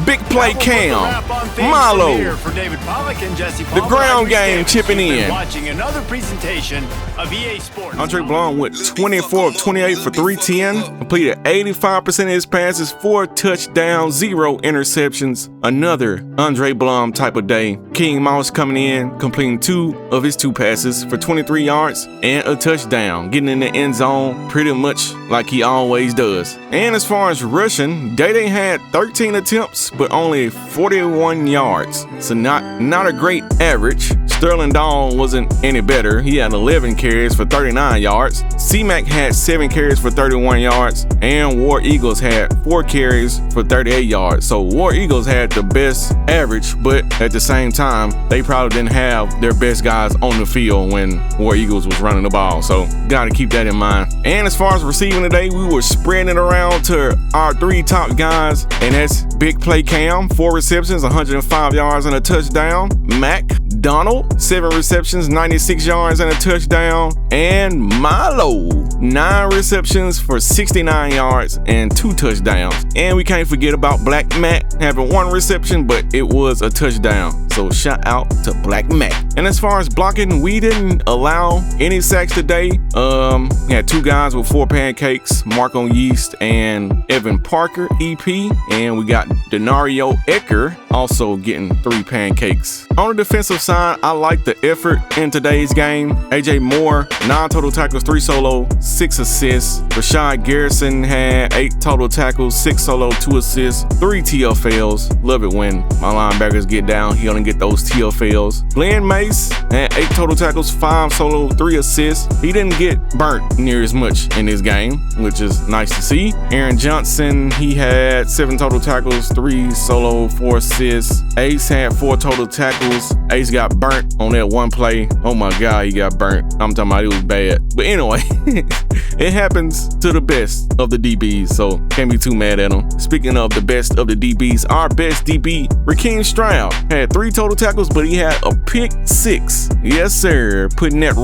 Speaker 1: Big play Cam, Milo, the ground game chipping in.
Speaker 2: Watching another presentation of EA Sports.
Speaker 1: Andre Blum went 24 of 28 for 310, completed 85% of his passes, 4 touchdowns, 0 interceptions. Another Andre Blum type of day. King Mouse coming in, completing 2 of his 2 passes for 23 yards and a touchdown, getting in the end zone pretty much like he always does. And as far as rushing, Day had 13 attempts, but only 41 yards. So not a great average. Sterling Dahl wasn't any better. He had 11 carries for 39 yards. C-Mac had 7 carries for 31 yards. And War Eagles had 4 carries for 38 yards. So War Eagles had the best average, but at the same time, they probably didn't have their best guys on the field when War Eagles was running the ball. So gotta keep that in mind. And as far as receiving today, we were spreading it around to our 3 top guys, and that's Big Play Cam, 4 receptions, 105 yards and a touchdown. Mac Donald, 7 receptions, 96 yards and a touchdown. And Milo, 9 receptions for 69 yards and 2 touchdowns. And we can't forget about Black Matt having 1 reception, but it was a touchdown. So shout out to Black Matt. And as far as blocking, we didn't allow any sacks today. We had 2 guys with 4 pancakes, Marco Yeast and Evan Parker, EP. And we got Denario Ecker also getting 3 pancakes. On the defensive side, I like the effort in today's game. AJ Moore, 9 total tackles, 3 solo, 6 assists. Rashad Garrison had 8 total tackles, 6 solo, 2 assists, 3 TFLs. Love it when my linebackers get down. He only get those TFLs. Glenn Mace had 8 total tackles, 5 solo, 3 assists. He didn't get burnt near as much in this game, which is nice to see. Aaron Johnson, he had 7 total tackles, 3 solo, 4 assists. Ace had 4 total tackles. Ace got burnt on that one play. Oh my God, he got burnt. I'm talking about it was bad. But anyway, it happens to the best of the DBs, so can't be too mad at him. Speaking of the best of the DBs, our best DB, Rakeem Stroud, had 3 total tackles, but he had a pick 6. Yes, sir. Putting that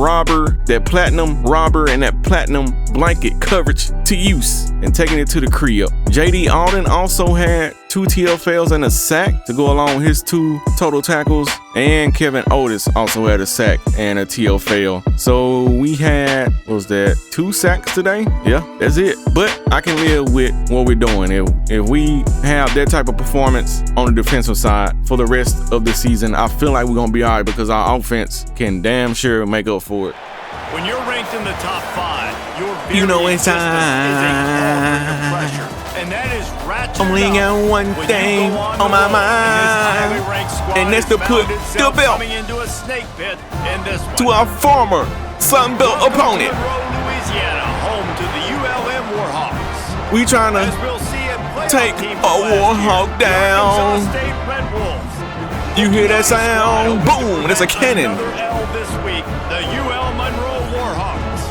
Speaker 1: platinum robber and that platinum blanket coverage to use and taking it to the crib. JD Alden also had 2 TFLs and a sack to go along with his 2 total tackles. And Kevin Otis also had a sack and a TFL. So we had, what was that, 2 sacks today? Yeah, that's it. But I can live with what we're doing. If we have that type of performance on the defensive side for the rest of the season, I feel like we're going to be all right because our offense can damn sure make up for it.
Speaker 2: When you're ranked in the top 5, your
Speaker 1: You know
Speaker 2: very
Speaker 1: it's
Speaker 2: existence is a call under
Speaker 1: time.
Speaker 2: pressure. And that is ratcheted
Speaker 1: Only
Speaker 2: up
Speaker 1: got one
Speaker 2: when you
Speaker 1: thing
Speaker 2: go
Speaker 1: on my
Speaker 2: the road and this
Speaker 1: mind,
Speaker 2: highly ranked squad
Speaker 1: and that's
Speaker 2: has
Speaker 1: to put
Speaker 2: found itself
Speaker 1: the belt
Speaker 2: coming into a snake pit in this one.
Speaker 1: to our former Sun Belt opponent.
Speaker 2: Monroe, Louisiana, home to the ULM Warhawks.
Speaker 1: We trying
Speaker 2: As
Speaker 1: to
Speaker 2: we'll see it play
Speaker 1: take
Speaker 2: team
Speaker 1: a
Speaker 2: from last
Speaker 1: Warhawk
Speaker 2: year, the
Speaker 1: down.
Speaker 2: Arkansas State Red Wolves.
Speaker 1: You hear that sound? Boom, that's a cannon.
Speaker 2: Another L this week, the UL Monroe Warhawks.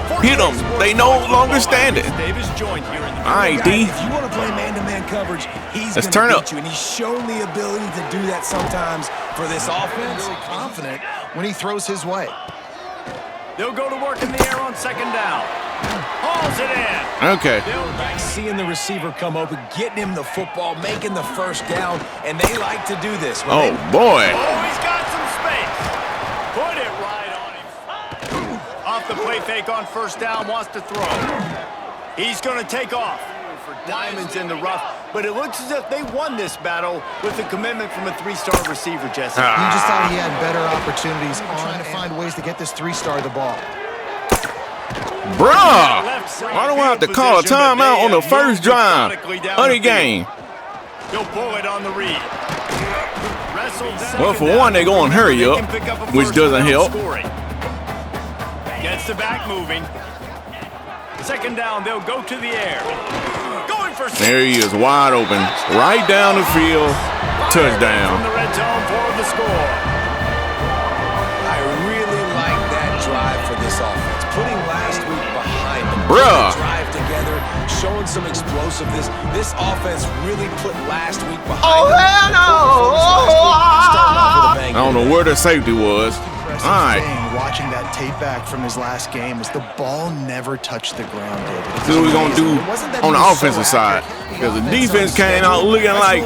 Speaker 2: For
Speaker 1: Hit them. They no longer standing. All right, D.
Speaker 4: If you want to play man-to-man coverage, he's
Speaker 1: Let's
Speaker 4: going
Speaker 1: turn
Speaker 4: to
Speaker 1: up.
Speaker 4: beat you, and he's shown the ability to do that sometimes for this offense.
Speaker 3: Really confident when he throws his way.
Speaker 2: They'll go to work in the air on second down. Hauls it in.
Speaker 1: Okay.
Speaker 4: Seeing the receiver come open, getting him the football, making the first down, and they like to do this.
Speaker 1: Oh, boy.
Speaker 2: Oh, he's got some space. Put it right on him. Off the play fake on first down, wants to throw. He's going to take off. For diamonds in the rough, but it looks as if they won this battle with the commitment from a three-star receiver, Jesse.
Speaker 3: He just thought he had better opportunities trying to find ways to get this three-star the ball.
Speaker 1: Bruh, why do I have to call a timeout on the first drive of the game?
Speaker 2: He'll pull it on the read.
Speaker 1: Well, for one, they're going to hurry up, which doesn't help.
Speaker 2: Gets the back moving. Second down, they'll go to the air. Going for
Speaker 1: There he is, wide open, right down the field, touchdown.
Speaker 2: from the red zone for the score.
Speaker 4: I really like that drive for this offense. Putting last week behind them.
Speaker 1: Bruh.
Speaker 4: Drive together, showing some explosiveness. This offense really put last week behind them.
Speaker 1: I don't know where the safety was. All right.
Speaker 3: Watching that tape back from his last game was the ball never touched the ground, David.
Speaker 1: See what we're going to do on the offensive side. Because the defense came out looking like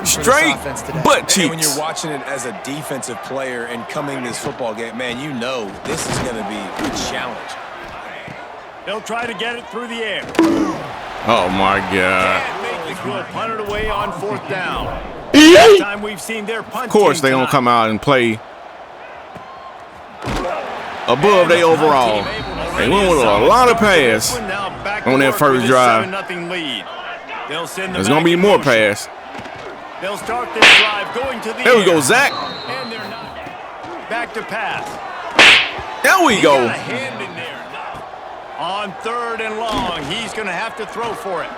Speaker 1: straight butt
Speaker 4: And when
Speaker 1: cheeks.
Speaker 4: you're watching it as a defensive player and coming to this football game, man, you know this is going to be a challenge.
Speaker 2: They'll try to get it through the air.
Speaker 1: Oh, my God.
Speaker 2: Can't make the good. Punt it away on fourth down. Last time we've seen their punt
Speaker 1: Of course,
Speaker 2: team
Speaker 1: they're going
Speaker 2: tonight.
Speaker 1: to come out and play above their overall. They went with a lot of pass on that first drive. There's going to be more pass.
Speaker 2: They'll start this drive going to the
Speaker 1: There we
Speaker 2: air.
Speaker 1: go, Zach.
Speaker 2: And they're not. Back to pass.
Speaker 1: There we
Speaker 2: Got
Speaker 1: go.
Speaker 2: a hand in there. On third and long, he's going to have to throw for it.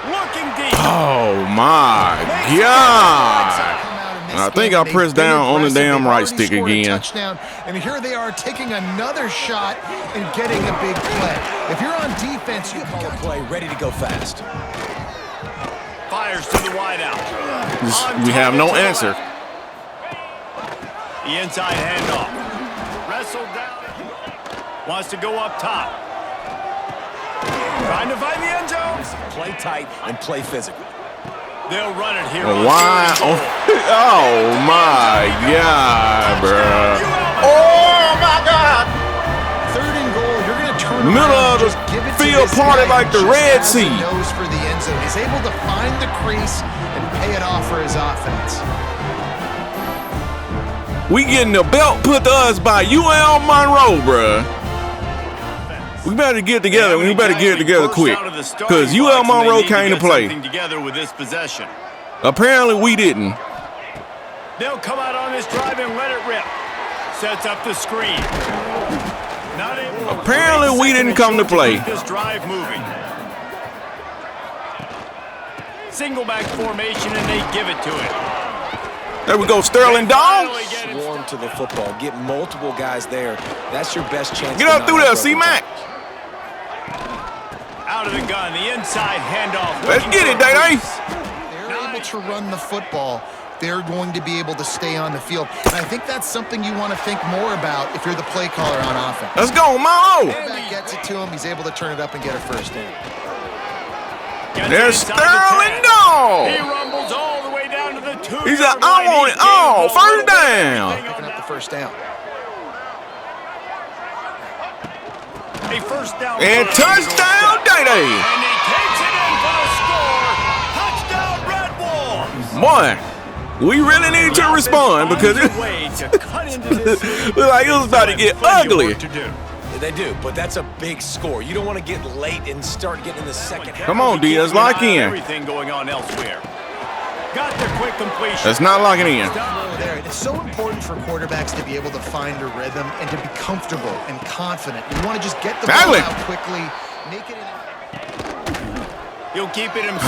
Speaker 2: Looking deep.
Speaker 1: Oh, my God. I think I pressed down on the damn right stick again.
Speaker 3: Touchdown, and here they are taking another shot and getting a big play. If you're on defense, you
Speaker 4: Call a play, ready to go fast.
Speaker 2: Fires to the wideout.
Speaker 1: We have no answer.
Speaker 2: The inside handoff. Wrestled down. Wants to go up top. Trying to find the end zone.
Speaker 4: Play tight and play physical.
Speaker 2: They'll run it here.
Speaker 1: Why? Oh, my God, bro. Oh, my God.
Speaker 3: third and goal, you're going to turn
Speaker 1: Middle
Speaker 3: around
Speaker 1: of
Speaker 3: and
Speaker 1: the
Speaker 3: just give it to
Speaker 1: field
Speaker 3: this
Speaker 1: party
Speaker 3: guy
Speaker 1: like
Speaker 3: who
Speaker 1: the
Speaker 3: just
Speaker 1: Red
Speaker 3: has
Speaker 1: Sea.
Speaker 3: the nose for the end zone. He's able to find the crease and pay it off for his offense.
Speaker 1: We getting the belt put to us by UL Monroe, bruh. We better get together. We better get it together quick. Because UL Monroe came to play.
Speaker 2: Together with this possession.
Speaker 1: Apparently, we didn't.
Speaker 2: They'll come out on this drive and let it rip. Sets up the screen. Not able to
Speaker 1: Apparently, we didn't come to play.
Speaker 2: keep this drive moving. Single back formation, and they give it to it.
Speaker 1: There we go, Sterling Dog.
Speaker 4: Swarm to the football. Get multiple guys there. That's your best chance.
Speaker 1: Get up through there, C-Mac.
Speaker 2: Out of the gun, the inside handoff.
Speaker 1: Let's get it, Day-Day.
Speaker 3: They're able to run the football. They're going to be able to stay on the field. And I think that's something you want to think more about if you're the play caller on offense.
Speaker 1: Let's go, Monroe.
Speaker 3: Quarterback gets it to him. He's able to turn it up and get a first down.
Speaker 1: There's Sterling Dog.
Speaker 2: He rumbles all the way down to the 2.
Speaker 1: He said, I want it all. First down.
Speaker 3: Picking up the first down.
Speaker 2: A first down.
Speaker 1: And touchdown, Day-Day.
Speaker 2: And he takes it in for the score. Touchdown, Red Wolves.
Speaker 1: Boy, we really need to respond because it looked like it was about to get ugly.
Speaker 4: They do, but that's a big score. You don't want to get late and start getting in the second half.
Speaker 1: Come on, D, let's lock in.
Speaker 2: Everything going on elsewhere. Got the quick completion.
Speaker 1: Let's not lock it in.
Speaker 3: There. It's so important for quarterbacks to be able to find a rhythm and to be comfortable and confident. You want to just get the ball out quickly, make it
Speaker 2: He'll keep it himself.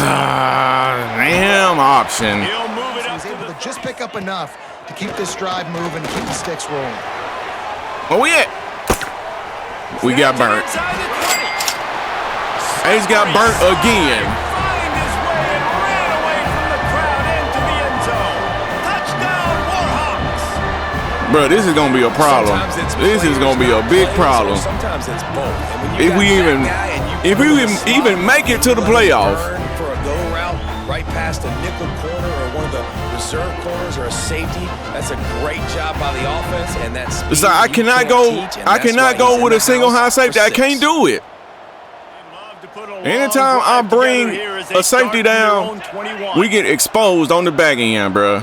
Speaker 1: Damn option.
Speaker 2: He'll move it up
Speaker 3: He's
Speaker 2: to
Speaker 3: able
Speaker 2: the
Speaker 3: to just pick up enough to keep this drive moving, keep the sticks rolling.
Speaker 1: Where we at? We got burnt. Ace got burnt again.
Speaker 2: Find his way and ran away from the crowd into the end zone. Touchdown, Warhawks.
Speaker 1: Bro, this is gonna be a problem. This is gonna be a big problem.
Speaker 4: Sometimes it's both.
Speaker 1: If we even make it to the playoff.
Speaker 4: For a go route right past a nickel corner or one of the reserve corners or a safety, that's a great job by the offense, and that's.
Speaker 1: It's like I cannot go with a single high safety. I can't do it. Anytime I bring a safety down, we get exposed on the back end, bro.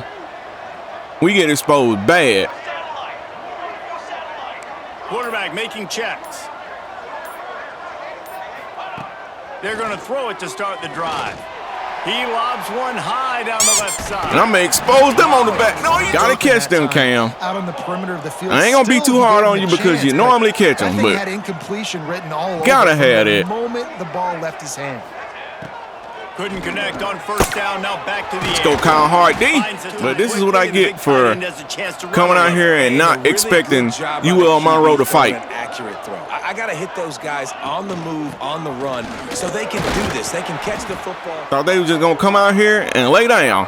Speaker 1: We get exposed bad.
Speaker 2: Quarterback making checks. They're going to throw it to start the drive. He lobs one high down the left side.
Speaker 1: And I'm going to expose them on the back. No, you got to catch them, Cam.
Speaker 3: Out on the perimeter of the field.
Speaker 1: I ain't going to be too hard on you because you normally catch them, but
Speaker 3: had incompletion written all over
Speaker 1: gotta have it.
Speaker 3: The moment the ball left his hand.
Speaker 2: Couldn't connect on first down. Now back to the
Speaker 1: let's go Kyle Hard D. But this is what I get for coming out here and not expecting UL Monroe to fight.
Speaker 4: Accurate throw. I got to hit those guys on the move, on the run, so they can do this. They can catch the football.
Speaker 1: Thought they was just going to come out here and lay down.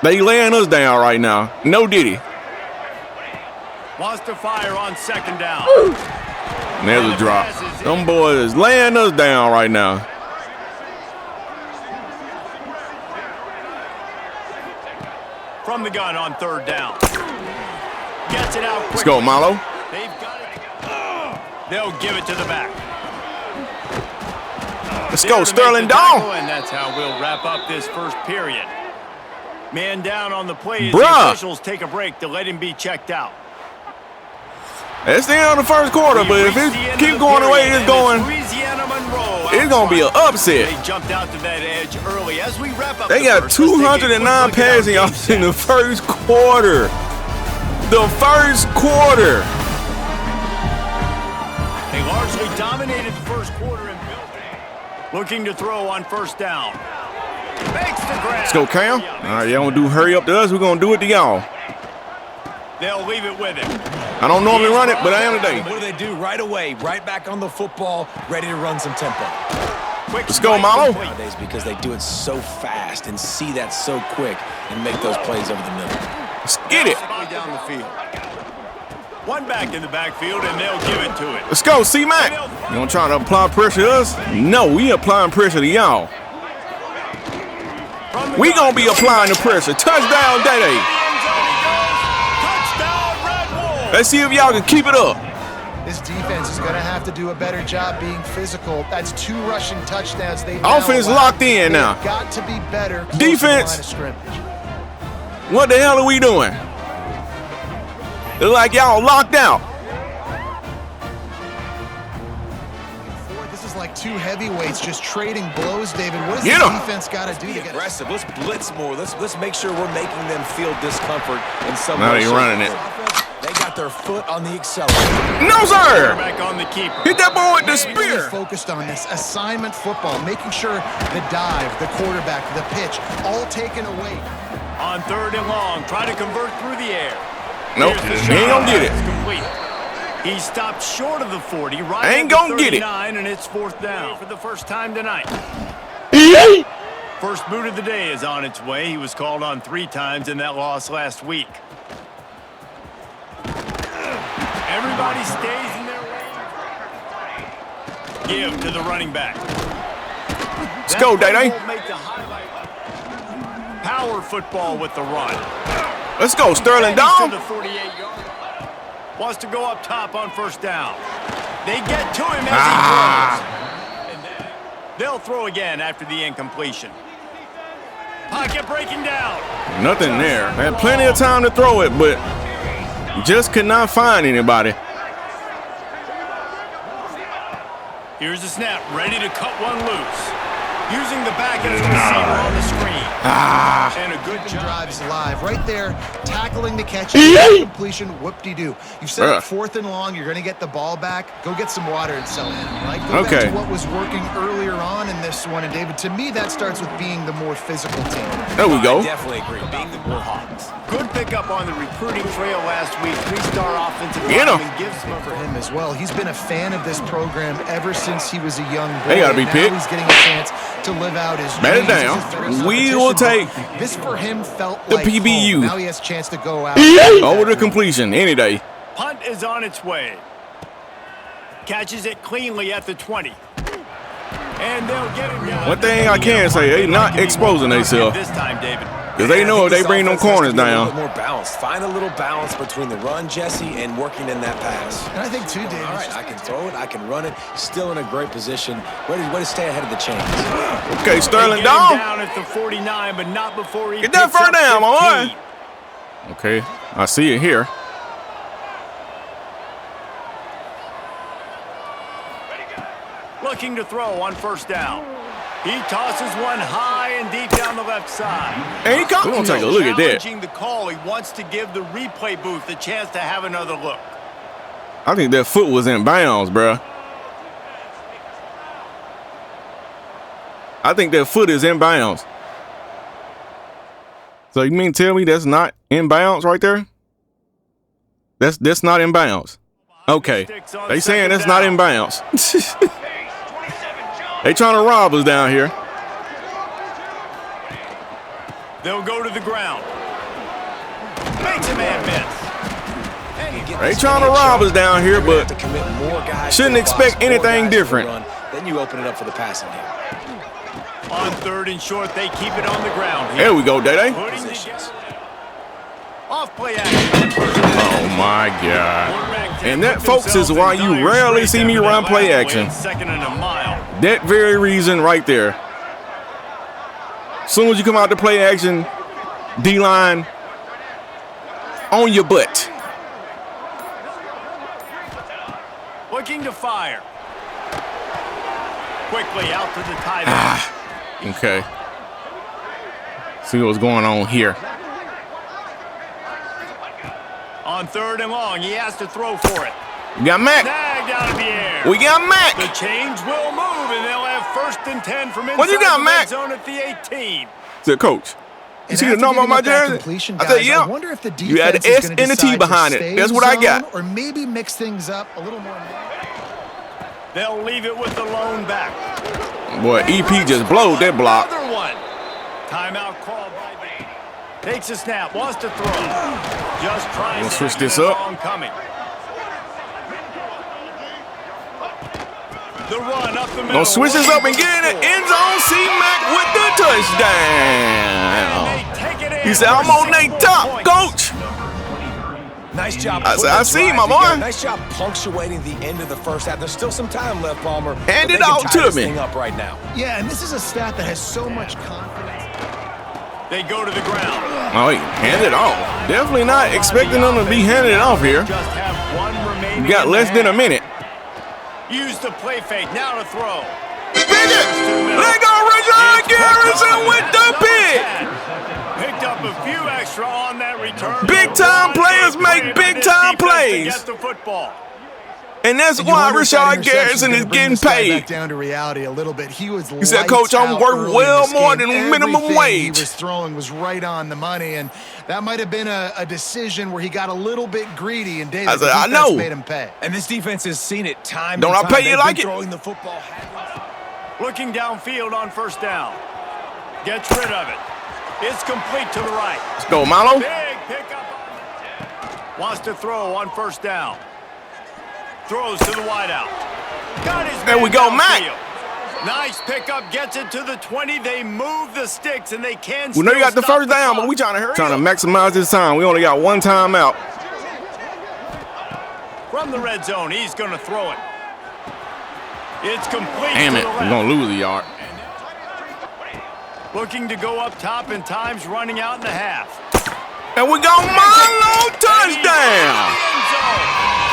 Speaker 1: They laying us down right now. No diddy.
Speaker 2: Wants to fire on second down.
Speaker 1: And there's a drop. Them boys laying us down right now.
Speaker 2: From the gun on third down. Gets it out quickly.
Speaker 1: Let's go, Malo.
Speaker 2: They've got it. They'll give it to the back.
Speaker 1: Let's go, Sterling down.
Speaker 2: And that's how we'll wrap up this first period. Man down on the play as
Speaker 1: Bruh.
Speaker 2: the officials take a break to let him be checked out.
Speaker 1: That's the end of the first quarter, but if it keep going the way it's going, it's going to be an upset.
Speaker 2: They jumped out to that edge early as we wrap up.
Speaker 1: They got 209 passing yards in the first quarter. The first quarter.
Speaker 2: They largely dominated the first quarter and built it. Looking to throw on first down. Makes the grab.
Speaker 1: Let's go, Cam. All right, y'all want to do hurry up to us? We're going to do it to y'all.
Speaker 2: They'll leave it with him.
Speaker 1: I don't normally run it, but I am today.
Speaker 4: What do they do right away? Right back on the football, ready to run some tempo.
Speaker 1: Let's go, Malo.
Speaker 4: Nowadays, because they do it so fast and see that so quick and make those plays over the middle.
Speaker 1: Let's get it.
Speaker 2: Down the field. One back in the backfield, and they'll give it to it.
Speaker 1: Let's go, C-Mac. You want to try to apply pressure to us? No, we applying pressure to y'all. We going to be applying the pressure. Touchdown, Day-Day. Let's see if y'all can keep it up.
Speaker 3: This defense is going to have to do a better job being physical. That's 2 rushing touchdowns.
Speaker 1: Offense locked in now.
Speaker 3: Got to be better.
Speaker 1: Defense. What the hell are we doing? It's like y'all locked out.
Speaker 3: This is like 2 heavyweights just trading blows, David. What does
Speaker 1: Get
Speaker 3: the
Speaker 1: 'em.
Speaker 3: defense got to do to get
Speaker 4: aggressive? Let's blitz more. Let's make sure we're making them feel discomfort in some
Speaker 1: Now
Speaker 4: way.
Speaker 1: they running it.
Speaker 4: They got their foot on the accelerator.
Speaker 1: No, sir.
Speaker 2: Back on the keeper.
Speaker 1: Hit that ball with the
Speaker 3: really
Speaker 1: spear.
Speaker 3: focused on this assignment football, making sure the dive, the quarterback, the pitch, all taken away.
Speaker 2: On third and long, try to convert through the air.
Speaker 1: Nope, he ain't gonna get it.
Speaker 2: It's complete. He stopped short of the 40, right
Speaker 1: Ain't
Speaker 2: at the
Speaker 1: gonna get it.
Speaker 2: 39, and it's fourth down for the first time tonight. First boot of the day is on its way. He was called on 3 times in that loss last week. Everybody stays in their lane. Give to the running back.
Speaker 1: Let's go, Day-Day.
Speaker 2: Power football with the run.
Speaker 1: Let's go, Sterling down.
Speaker 2: To the 48-yard line. Wants to go up top on first down. They get to him as he throws. And then they'll throw again after the incompletion. Pocket breaking down.
Speaker 1: Nothing there. Had plenty of time to throw it, but just could not find anybody.
Speaker 2: Here's the snap, ready to cut one loose. Using the back as a receiver on the screen. And a
Speaker 3: good drives live. Right there, tackling the catch, completion, whoop-de-doo. You've set up 4th and long. You're going to get the ball back. Go get some water and settle in, right? Go back to what was working earlier on in this one. And, David, to me, that starts with being the more physical team.
Speaker 1: There we go.
Speaker 2: I definitely agree. Being the Warhawks. Good pickup on the recruiting trail last week. 3-star offensive lineman gives him
Speaker 3: for him as well. He's been a fan of this program ever since he was a young boy.
Speaker 1: They got to be picked.
Speaker 3: He's getting a chance to live out his
Speaker 1: Man
Speaker 3: dreams.
Speaker 1: it down. We will take
Speaker 3: this for him felt
Speaker 1: the
Speaker 3: like
Speaker 1: PBU.
Speaker 3: home. Now he has a chance to go out.
Speaker 1: Over the completion any day.
Speaker 2: Punt is on its way. Catches it cleanly at the 20. And they'll get it down.
Speaker 1: One thing I can say, they not exposing themselves.
Speaker 2: This time, David.
Speaker 1: Because they know if they bring them corners down.
Speaker 4: A little bit more balance. Find a little balance between the run, Jesse, and working in that pass.
Speaker 3: And I think, too, David.
Speaker 4: All right, I can throw it. I can run it. Still in a great position. Way to stay ahead of the chains.
Speaker 1: Okay, Sterling
Speaker 2: down at the 49, but not before he
Speaker 1: get that first down, my boy. Okay, I see it here.
Speaker 2: Looking to throw on 1st down. He tosses one high and deep down the left side.
Speaker 1: Hey, we're going to take a look at that.
Speaker 2: Challenging the call, he wants to give the replay booth a chance to have another look.
Speaker 1: I think that foot was in bounds, bro. I think that foot is in bounds. So you mean tell me that's not in bounds right there? That's not in bounds. Okay. They saying that's not in bounds. They trying to rob us down here.
Speaker 2: They'll go to the ground. Makes a man miss.
Speaker 1: They trying to rob us down here, but shouldn't expect anything different.
Speaker 4: Then you open it up for the passing game.
Speaker 2: On 3rd and short, they keep it on the ground.
Speaker 1: There we go, Day-Day.
Speaker 2: Off play action.
Speaker 1: Oh my God. And that, folks, is why you rarely see me run play action.
Speaker 2: 2nd and a mile.
Speaker 1: That very reason right there. As soon as you come out to play action, D-line on your butt.
Speaker 2: Looking to fire. Quickly out to the tight end.
Speaker 1: Okay. See what's going on here.
Speaker 2: On 3rd and long, he has to throw for it.
Speaker 1: We got Mac.
Speaker 2: Snagged out of the air.
Speaker 1: We got Mac.
Speaker 2: The chains will move, and they'll have 1st and 10 from inside
Speaker 1: what you got,
Speaker 2: the
Speaker 1: Mac?
Speaker 2: red zone at the 18.
Speaker 1: To coach. You see the number on my jersey? I said, yeah.
Speaker 3: I wonder if the defense
Speaker 1: you had the S and the T behind it. That's what I got.
Speaker 3: Or maybe mix things up a little more.
Speaker 2: They'll leave it with the lone back.
Speaker 1: Boy, EP just blowed that block.
Speaker 2: Another one. Timeout called by Bailey. Takes a snap, wants to throw. Just trying to
Speaker 1: switch this up.
Speaker 2: coming. The run up the middle.
Speaker 1: Gonna switch this up and get in the end zone. See Mac with the touchdown. He said, I'm on their top, coach.
Speaker 4: Nice job.
Speaker 1: I see, my boy.
Speaker 4: Nice job punctuating the end of the 1st half. There's still some time left, Palmer.
Speaker 1: Hand it out to me.
Speaker 4: Up right now.
Speaker 3: Yeah, and this is a stat that has so much confidence.
Speaker 2: They go to the ground.
Speaker 1: Oh, he handed it off. Definitely not expecting them to be handing it off here.
Speaker 2: Just have one remaining.
Speaker 1: You got less than a minute.
Speaker 2: Use the play fake. Now to throw.
Speaker 1: Let go, Richard Garrison with the pick.
Speaker 2: Picked up a few extra on that return.
Speaker 1: Big time players make big time plays.
Speaker 2: Get the football.
Speaker 1: And that's why Rashard Garrison is getting paid.
Speaker 3: Back down to reality a little bit. He
Speaker 1: said, Coach, I'm worth well more than minimum wage.
Speaker 3: He was throwing was right on the money, and that might have been a decision where he got a little bit greedy. And David,
Speaker 1: I know.
Speaker 3: Made him pay.
Speaker 4: And this defense has seen it time.
Speaker 1: Don't
Speaker 4: and
Speaker 1: I
Speaker 4: time.
Speaker 1: pay you like it?
Speaker 4: Throwing the football.
Speaker 2: Looking downfield on 1st down. Gets rid of it. It's complete to the right.
Speaker 1: Let's go, Malo.
Speaker 2: Big pickup. Wants to throw on 1st down. Throws to the wideout. Got his
Speaker 1: there we go, Mac.
Speaker 2: Nice pickup. Gets it to the 20. They move the sticks, and they can.
Speaker 1: We know you got the 1st down, but we trying to hurry. Trying to maximize this time. We only got one timeout.
Speaker 2: From the red zone, he's going to throw it. It's complete.
Speaker 1: Damn it, we're going to lose a yard.
Speaker 2: Looking to go up top, and time's running out in the half.
Speaker 1: And we got Milo touchdown.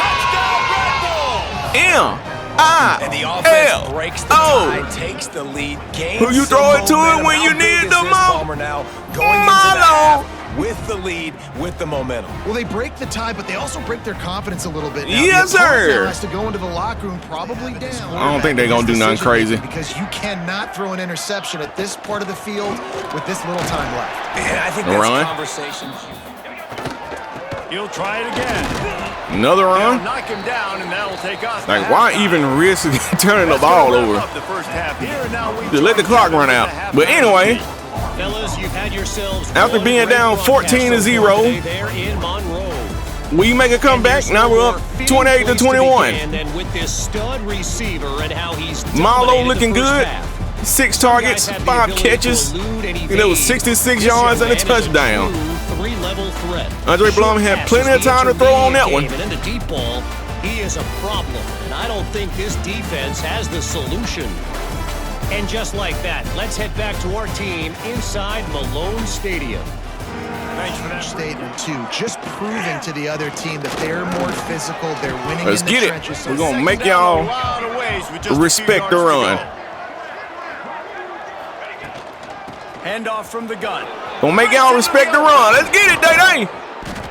Speaker 2: Touchdown, Red Bull.
Speaker 1: Yeah.
Speaker 4: And the offense breaks the tie, takes the lead, gains
Speaker 1: who you throw it to it when you need the most?
Speaker 4: Now going into the half with the lead, with the momentum.
Speaker 3: Well, they break the tie, but they also break their confidence a little bit. Now,
Speaker 1: yes, sir.
Speaker 3: Has to go into the locker room probably down.
Speaker 1: I don't think they're gonna do nothing crazy
Speaker 3: because you cannot throw an interception at this part of the field with this little time left.
Speaker 4: And I think that's a conversation.
Speaker 2: He'll try it again.
Speaker 1: Another run.
Speaker 2: They'll knock him down, and that'll take us.
Speaker 1: Like, why even risk turning the ball over?
Speaker 2: The first half here, and now we
Speaker 1: just let the clock run out. But anyway,
Speaker 6: fellas, you've had yourselves
Speaker 1: after being down 14-0,
Speaker 6: there in Monroe.
Speaker 1: we make a comeback. Now we're up 28-21.
Speaker 6: And then with this stud receiver and how he's
Speaker 1: Marlowe looking good. 6 targets, 5 catches. There was 66 yards and a touchdown. Andre Blum had plenty of time to throw on that one.
Speaker 6: And in the deep ball, he is a problem, and I don't think this defense has the solution. And just like that, let's head back to our team inside Malone Stadium.
Speaker 3: Thanks for that statement, too. Just proving to the other team that they're more physical, they're winning
Speaker 1: Let's
Speaker 3: in the
Speaker 1: get
Speaker 3: trenches.
Speaker 1: it. We're going to make y'all respect the run.
Speaker 2: Handoff from the gun.
Speaker 1: Gonna make y'all respect the run. Let's get it, Day-Day.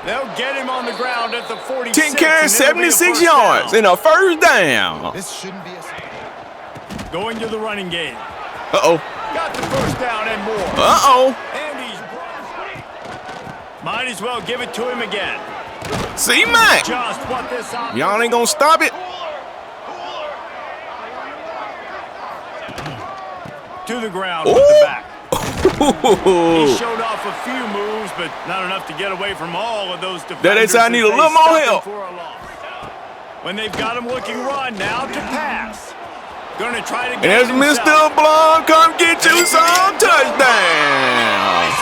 Speaker 2: They'll get him on the ground at the 46.
Speaker 1: 10 carries, 76 yards, and a first down.
Speaker 3: This shouldn't be a...
Speaker 2: Going to the running game.
Speaker 1: Uh-oh.
Speaker 2: Got the first down and more.
Speaker 1: Uh-oh.
Speaker 2: And he's... Might as well give it to him again.
Speaker 1: See, Mac.
Speaker 2: Just what this up.
Speaker 1: Y'all ain't gonna stop it.
Speaker 2: To the ground with the back. He showed off a few moves, but not enough to get away from all of those defenders.
Speaker 1: That is, I need a little more help.
Speaker 2: When they've got him looking run, now to pass. Gonna try to get
Speaker 1: And there's Mr. Blum, come get you some touchdown.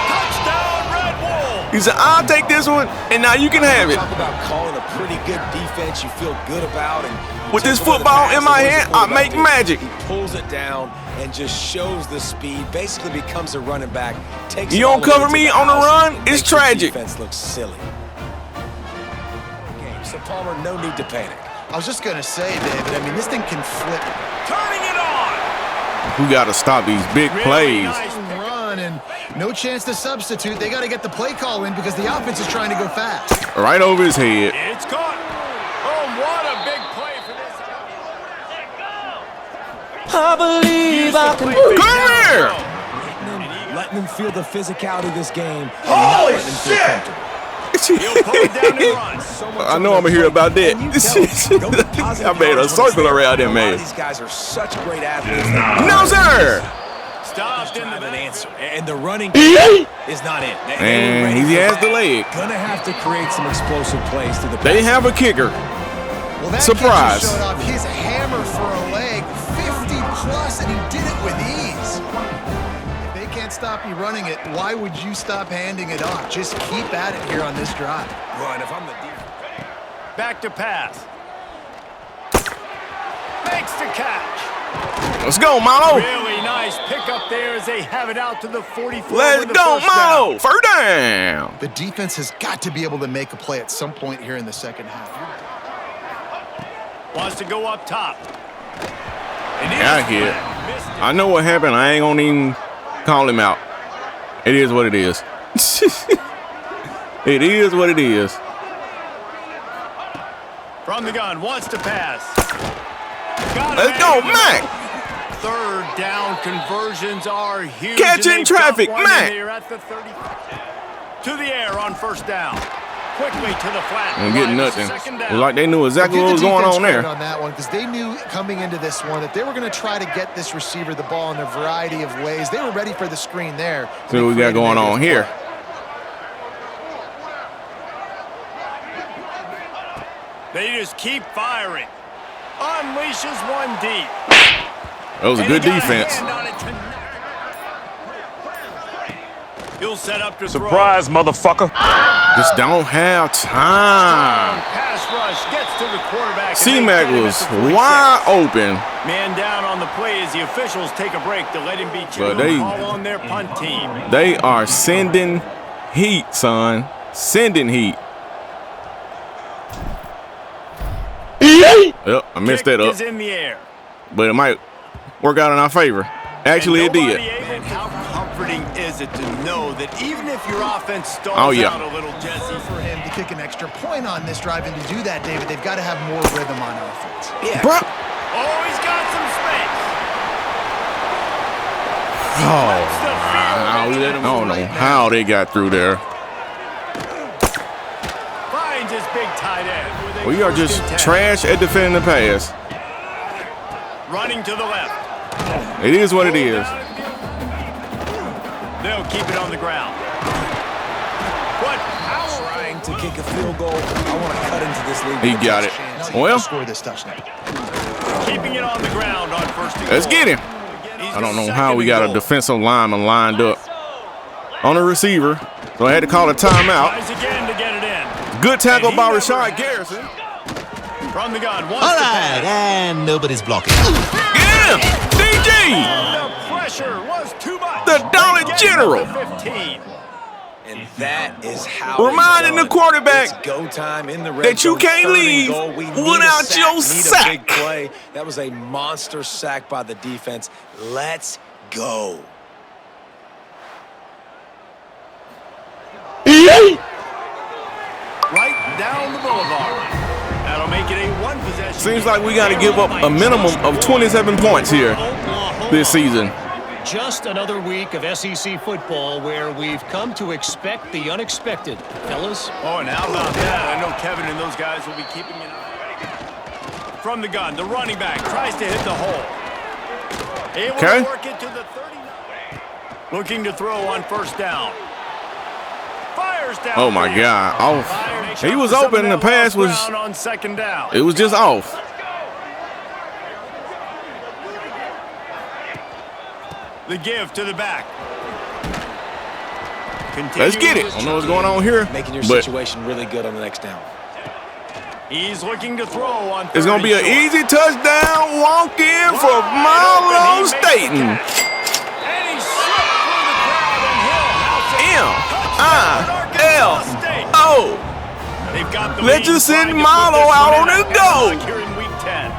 Speaker 2: Touchdown, Red Wolves.
Speaker 1: He said, I'll take this one, and now you can have it.
Speaker 4: Talk about calling a pretty good defense you feel good about. And
Speaker 1: with this football in my hand, I make magic.
Speaker 4: He pulls it down and just shows the speed, basically becomes a running back. Takes
Speaker 1: you don't cover me on the run, it's tragic.
Speaker 4: Defense looks silly. Okay, so Palmer, no need to panic.
Speaker 3: I was just going to say, David, I mean, this thing can flip.
Speaker 2: Turning it on.
Speaker 1: We got to stop these big plays.
Speaker 3: Nice run and no chance to substitute. They got to get the play call in because the offense is trying to go fast.
Speaker 1: Right over his head.
Speaker 2: It's caught. Oh, what a big play for this.
Speaker 7: I believe I can.
Speaker 1: Come here!
Speaker 4: Letting them feel the physicality of this game.
Speaker 7: Holy shit!
Speaker 1: I know I'm gonna hear about that. I made a circle around him, man.
Speaker 4: These guys are such great athletes.
Speaker 1: No, sir!
Speaker 2: Stopped in the
Speaker 4: answer. And the running game is not in.
Speaker 1: And he has the leg.
Speaker 4: Gonna have to create some explosive plays to the
Speaker 1: They have a kicker.
Speaker 3: Well, that
Speaker 1: surprise.
Speaker 3: Showed off his hammer for a leg, 50+, and he did it with ease. If they can't stop you running it, why would you stop handing it off? Just keep at it here on this drive.
Speaker 4: Run. If I'm the defense.
Speaker 2: back to pass. Makes the catch.
Speaker 1: Let's go, Marlowe.
Speaker 2: Really nice pickup there as they have it out to the 44.
Speaker 1: Let's go, Marlowe. First down.
Speaker 3: The defense has got to be able to make a play at some point here in the second half.
Speaker 2: Wants to go up top.
Speaker 1: Out here. I know what happened. I ain't gonna even call him out. It is what it is. It is what it is.
Speaker 2: From the gun, wants to pass.
Speaker 1: Let's go, Mac.
Speaker 2: Third down conversions are huge.
Speaker 1: Catching traffic, Mac.
Speaker 2: At the 30. To the air on first down. Quickly to the flat.
Speaker 1: I'm getting nothing. It's like they knew exactly what was going on there.
Speaker 3: On that one, because they knew coming into this one that they were going to try to get this receiver the ball in a variety of ways. They were ready for the screen there.
Speaker 1: See what we got going on here.
Speaker 2: They just keep firing. Unleashes one deep.
Speaker 1: That was a good defense.
Speaker 2: He'll set up to
Speaker 8: surprise, motherfucker.
Speaker 1: Just don't have time.
Speaker 2: Pass rush gets to the quarterback.
Speaker 1: C-Mac was wide open.
Speaker 2: Man down on the play as the officials take a break to let him be chewed all on their punt team.
Speaker 1: They are sending heat, son. Sending heat. Yep, I messed that up.
Speaker 2: Is in the air.
Speaker 1: But it might work out in our favor. Actually, it did.
Speaker 2: And how comforting is it to know that even if your offense stalls out a little, Jesse,
Speaker 3: For him to kick an extra point on this drive, and to do that, David, they've got to have more rhythm on offense.
Speaker 4: Yeah.
Speaker 1: Bro.
Speaker 2: Oh, he's got some space.
Speaker 1: I don't know how they got through there.
Speaker 2: Finds his big tight end.
Speaker 1: We are just trash at defending the pass.
Speaker 2: Running to the left.
Speaker 1: It is what it is.
Speaker 2: They'll keep it on the ground. What power!
Speaker 4: Trying to kick a field goal. I want to cut into this lead.
Speaker 1: He got it.
Speaker 3: Now
Speaker 1: Well,
Speaker 3: score this touchdown.
Speaker 2: Keeping it on the ground on first and
Speaker 1: let's
Speaker 2: goal.
Speaker 1: get him. I don't know how we got a defensive lineman lined up on a receiver, so I had to call a timeout.
Speaker 2: Tries again to get it in.
Speaker 1: Good tackle by Rashad Garrison.
Speaker 2: From the gun.
Speaker 8: All right, and nobody's blocking.
Speaker 1: Get him, DG.
Speaker 2: The pressure was too much.
Speaker 1: The Dollar
Speaker 2: They get
Speaker 1: General.
Speaker 2: to the 15.
Speaker 4: And that is how
Speaker 1: Reminding the quarterback
Speaker 4: it's go time in the red
Speaker 1: that you
Speaker 4: zone,
Speaker 1: can't
Speaker 4: 3rd and
Speaker 1: leave
Speaker 4: goal. We need
Speaker 1: without
Speaker 4: a sack,
Speaker 1: your
Speaker 4: need
Speaker 1: sack.
Speaker 4: a big play. That was a monster sack by the defense. Let's go.
Speaker 2: Right down the boulevard. That'll make it a one possession.
Speaker 1: Seems like we got to give up a minimum of 27 points here this season.
Speaker 6: Just another week of SEC football where we've come to expect the unexpected. Fellas?
Speaker 2: Oh, and how about that? I know Kevin and those guys will be keeping it up. From the gun, the running back tries to hit the hole. Able to work it to the 39. Looking to throw on first down. Fires down.
Speaker 1: Oh my God! Off. He was open. The pass was.
Speaker 2: On second down.
Speaker 1: It was just off.
Speaker 2: The give to the back.
Speaker 1: Let's get it. I don't know what's going on here,
Speaker 4: Making your
Speaker 1: but
Speaker 4: situation really good on the next down.
Speaker 2: He's looking to throw on.
Speaker 1: it's gonna be an easy touchdown. Walk in for Marlowe Staten.
Speaker 2: And he slipped through the crowd and Hill house it.
Speaker 1: M-I-L-O.
Speaker 2: They've got the
Speaker 1: Let's
Speaker 2: lead,
Speaker 1: just send
Speaker 2: trying to put
Speaker 1: Marlowe
Speaker 2: this
Speaker 1: out
Speaker 2: one
Speaker 1: on
Speaker 2: in
Speaker 1: the go.
Speaker 2: here in week 10.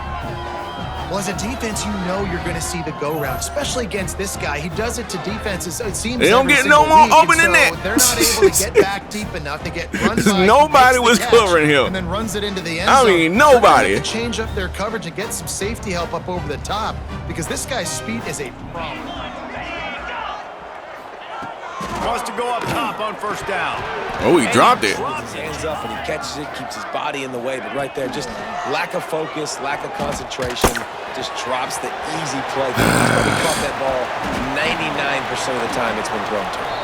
Speaker 3: Well, as a defense, you know you're going to see the go route, especially against this guy. He does it to defenses. It seems
Speaker 1: They don't
Speaker 3: every
Speaker 1: get no
Speaker 3: single
Speaker 1: more
Speaker 3: week,
Speaker 1: open
Speaker 3: and
Speaker 1: than that.
Speaker 3: They're not able to get back deep enough to get run by.
Speaker 1: Nobody was
Speaker 3: catch,
Speaker 1: covering him.
Speaker 3: and then runs it into the end
Speaker 1: I
Speaker 3: zone.
Speaker 1: mean,
Speaker 3: They're gonna
Speaker 1: nobody.
Speaker 3: have to change up their coverage and get some safety help up over the top because this guy's speed is a problem.
Speaker 2: Wants to go up top on first down.
Speaker 1: Oh, he dropped it.
Speaker 4: Puts his hands up and he catches it, keeps his body in the way. But right there, just lack of focus, lack of concentration, just drops the easy play. He's probably caught that ball 99% of the time it's been thrown to him.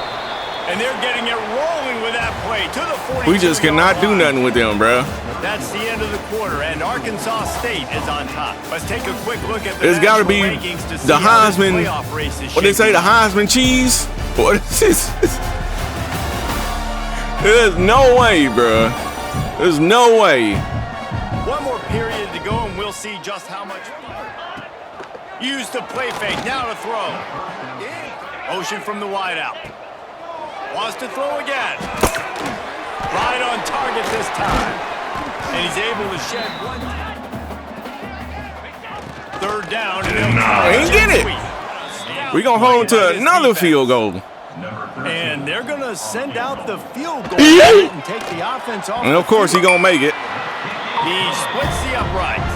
Speaker 2: And they're getting it rolling with that play to the 40.
Speaker 1: We just cannot do nothing with them, bro.
Speaker 2: That's the end of the quarter, and Arkansas State is on top. Let's take a quick look at the
Speaker 1: It's got to be
Speaker 2: rankings to see
Speaker 1: the
Speaker 2: how this
Speaker 1: Heisman.
Speaker 2: playoff race is
Speaker 1: What they say,
Speaker 2: shaping
Speaker 1: the
Speaker 2: up.
Speaker 1: Heisman cheese? What is this? There's no way, bro. There's no way.
Speaker 2: One more period to go, and we'll see just how much. Use the play fake. Now to throw. Motion from the wideout. Wants to throw again. Right on target this time. And he's able to shed one. Third down. And
Speaker 1: Ain't get it. We're going to hold to another field goal.
Speaker 2: And they're going to send out the field goal and take the offense off.
Speaker 1: And, of course, he's going to make it.
Speaker 2: He splits the uprights.